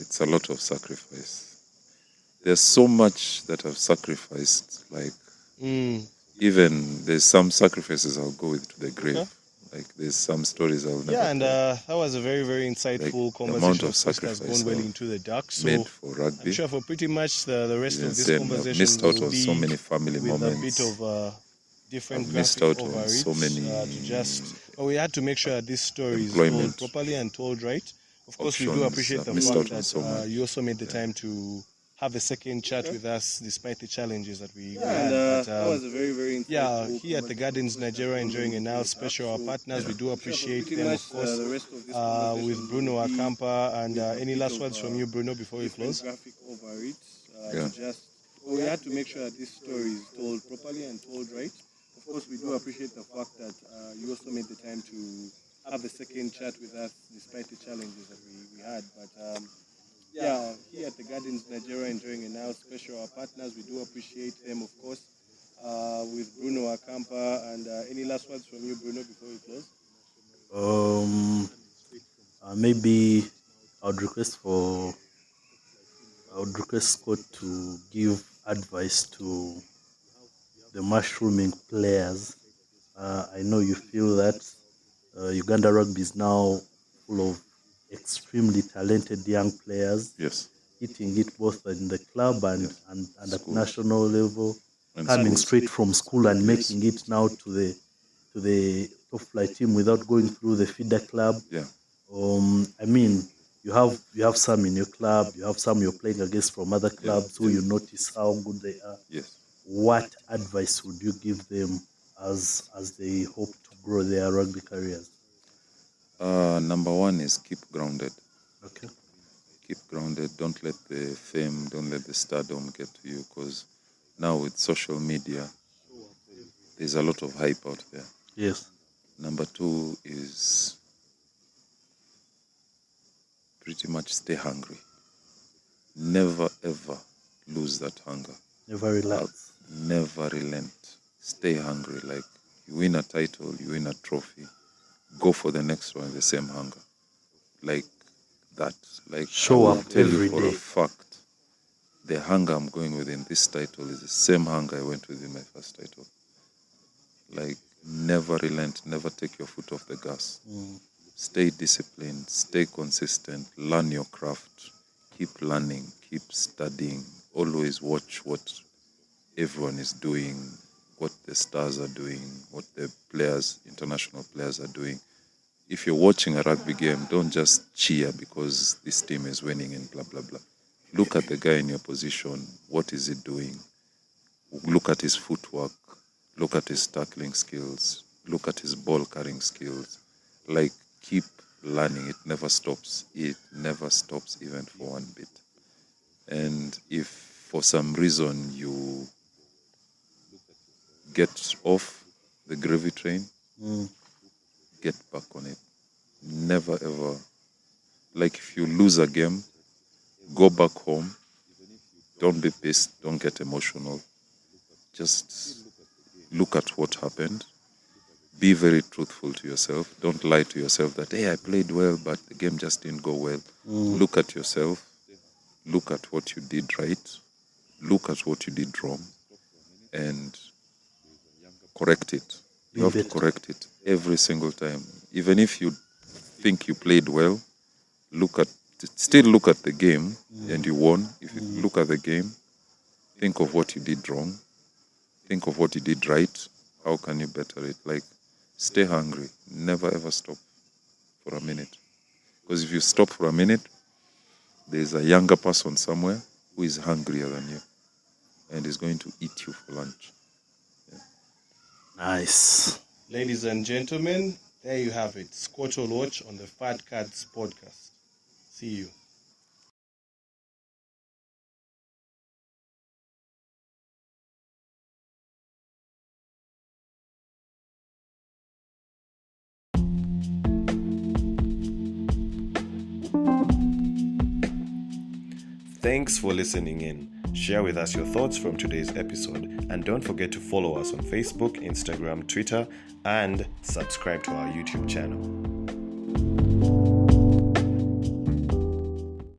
It's a lot of sacrifice. There's so much that I've sacrificed. Like, even there's some sacrifices I'll go with to the grave. Okay. Like, there's some stories I'll never Yeah, and tell. that was a very, very insightful Like, the conversation. amount of Of course, it has sacrifice gone well I've into the dark. So made for I'm rugby. sure for pretty much the rest It's of this insane. I've conversation missed out will on be so many family with moments. a bit of different I've missed graphic out on over so it, many to just. But we had to make sure that this story is employment told properly and told right. Of course, we do options. appreciate I've the missed fact out on that so much. you also made the time to have a second chat with us despite the challenges that we had. And But, that was a very, very insightful here at the Gardens Nigeria, enjoying it now. Special our partners, we do appreciate them, of course. the rest of this With Bruno conversation will be Akampa, and with a any bit last of, words from you, Bruno, before we different close? graphic over it. Yeah. We had to make sure that this story is told properly and told right. Of course, we do appreciate the fact that you also made the time to have a second chat with us despite the challenges that we had. But Yeah, here at the Gardens, Nigeria, enjoying it now. Special our partners, we do appreciate them, of course. With Bruno Akampa, and any last words from you, Bruno, before we close? Maybe I would request Scott to give advice to the mushrooming players. I know you feel that Uganda rugby is now full of extremely talented young players, Yes. hitting it both in the club and, Yes. and at School. national level, And coming schools. straight from school and making it now to the top flight team without going through the feeder club. Yeah. I mean, you have some in your club, you have some you're playing against from other clubs who you notice how good they are. Yes. What advice would you give them as they hope to grow their rugby careers? Number one is keep grounded. Okay. Keep grounded. Don't let the fame, don't let the stardom get to you, because now with social media, there's a lot of hype out there. Yes. Number two is pretty much stay hungry. Never ever lose that hunger. Never relax. Never relent. Stay hungry. Like you win a title, you win a trophy, go for the next one with the same hunger. Like that. Like Show I will up tell every you for day. a fact, the hunger I'm going with in this title is the same hunger I went with in my first title. Like never relent, never take your foot off the gas. Stay disciplined, stay consistent, learn your craft, keep learning, keep studying, always watch what everyone is doing, what the stars are doing, what the players, international players are doing. If you're watching a rugby game, don't just cheer because this team is winning and blah, blah, blah. Look at the guy in your position. What is he doing? Look at his footwork. Look at his tackling skills. Look at his ball carrying skills. Like, keep learning. It never stops. It never stops even for one bit. And if for some reason you get off the gravy train, get back on it. Never ever. Like if you lose a game, go back home. Don't be pissed. Don't get emotional. Just look at what happened. Be very truthful to yourself. Don't lie to yourself that, hey, I played well, but the game just didn't go well. Look at yourself. Look at what you did right. Look at what you did wrong. And correct it. You have to correct it every single time. Even if you think you played well, still look at the game and you won. If you look at the game, think of what you did wrong. Think of what you did right. How can you better it? Like, stay hungry. Never ever stop for a minute. Because if you stop for a minute, there's a younger person somewhere who is hungrier than you and is going to eat you for lunch. Nice. Ladies and gentlemen, there you have it. Scott Oluoch on the Fat Cats podcast. See you. Thanks for listening in. Share with us your thoughts from today's episode, and don't forget to follow us on Facebook, Instagram, Twitter, and subscribe to our YouTube channel.